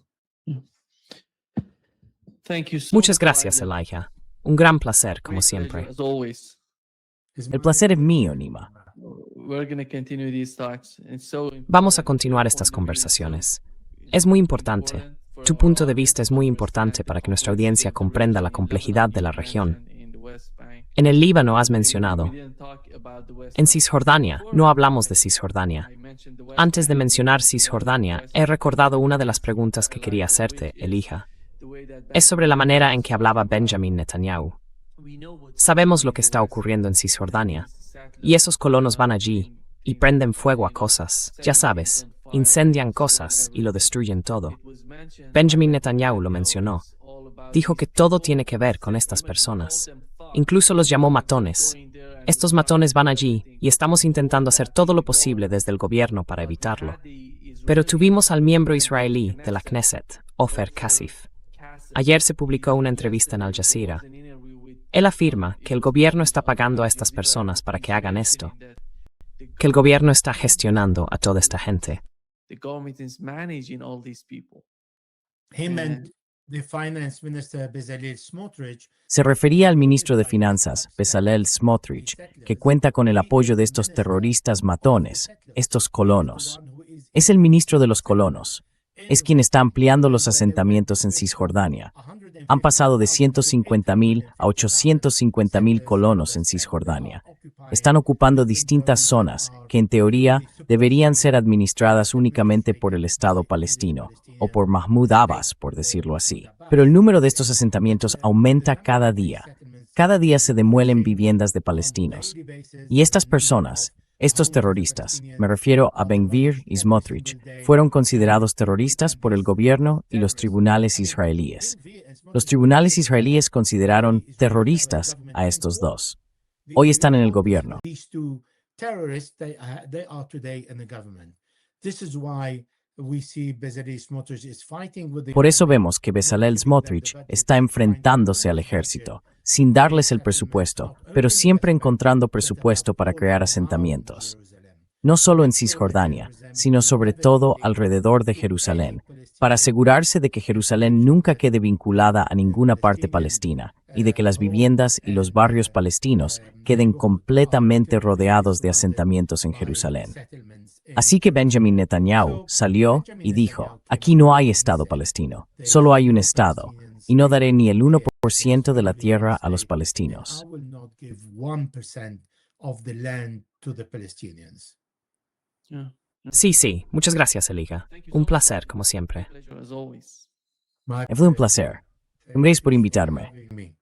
Yeah. Thank you so Muchas much, gracias, Elijah. Elijah. Un gran placer, como Great pleasure, siempre. as always. El placer es mío, Nima. We're going to continue these talks. It's so Vamos a important continuar for estas the conversaciones. reason. Es muy importante. Important for Tu our punto de audience vista es to muy understand importante para que nuestra what's audiencia the comprenda la situation in complejidad de la Lebanon, región. in the West Bank. En el Líbano has We mencionado. didn't talk about the West En Bank. Cisjordania, Before no I hablamos de mentioned- Cisjordania. I mentioned the West Antes de Bank, mencionar because Cisjordania, West he Bank recordado una de is las preguntas que quería hacerte, the way Elijah. the way that Es sobre la manera en que hablaba Bank- Benjamin Netanyahu. We know what's Sabemos going lo on que in the está West ocurriendo en Bank. Cisjordania. Exactly. Y esos colonos van allí y prenden fuego a cosas, ya sabes, incendian cosas y lo destruyen todo. Benjamin Netanyahu lo mencionó. Dijo que todo tiene que ver con estas personas. Incluso los llamó matones. Estos matones van allí y estamos intentando hacer todo lo posible desde el gobierno para evitarlo. Pero tuvimos al miembro israelí de la Knesset, Ofer Kasif. Ayer se publicó una entrevista en Al Jazeera. Él afirma que el gobierno está pagando a estas personas para que hagan esto, que el gobierno está gestionando a toda esta gente. The government is managing all these people. He meant the finance minister Bezalel Smotrich. Se refería al ministro de Finanzas, Bezalel Smotrich, que cuenta con el apoyo de estos terroristas matones, estos colonos. Es el ministro de los colonos. Es quien está ampliando los asentamientos en Cisjordania. Han pasado de 150,000 a 850,000 colonos en Cisjordania. Están ocupando distintas zonas que, en teoría, deberían ser administradas únicamente por el Estado palestino, o por Mahmoud Abbas, por decirlo así. Pero el número de estos asentamientos aumenta cada día. Cada día se demuelen viviendas de palestinos. Y estas personas, estos terroristas, me refiero a Ben Gvir y Smotrich, fueron considerados terroristas por el gobierno y los tribunales israelíes. Los tribunales israelíes consideraron terroristas a estos dos. Hoy están en el gobierno. These two terrorists, they are today in the government. This is why we see Bezalel Smotrich is fighting with the. Por eso vemos que Bezalel Smotrich está enfrentándose al ejército, sin darles el presupuesto, pero siempre encontrando presupuesto para crear asentamientos. no solo en Cisjordania, sino sobre todo alrededor de Jerusalén, para asegurarse de que Jerusalén nunca quede vinculada a ninguna parte palestina y de que las viviendas y los barrios palestinos queden completamente rodeados de asentamientos en Jerusalén. Así que Benjamin Netanyahu salió y dijo, aquí no hay Estado palestino, solo hay un Estado, y no daré ni el 1% de la tierra a los palestinos. I will not give 1% of the land to the Palestinians. Yeah. Sí, muchas gracias, Elijah. Un placer, como siempre. Pleasure as always. My Fue un placer. Gracias por invitarme. having me.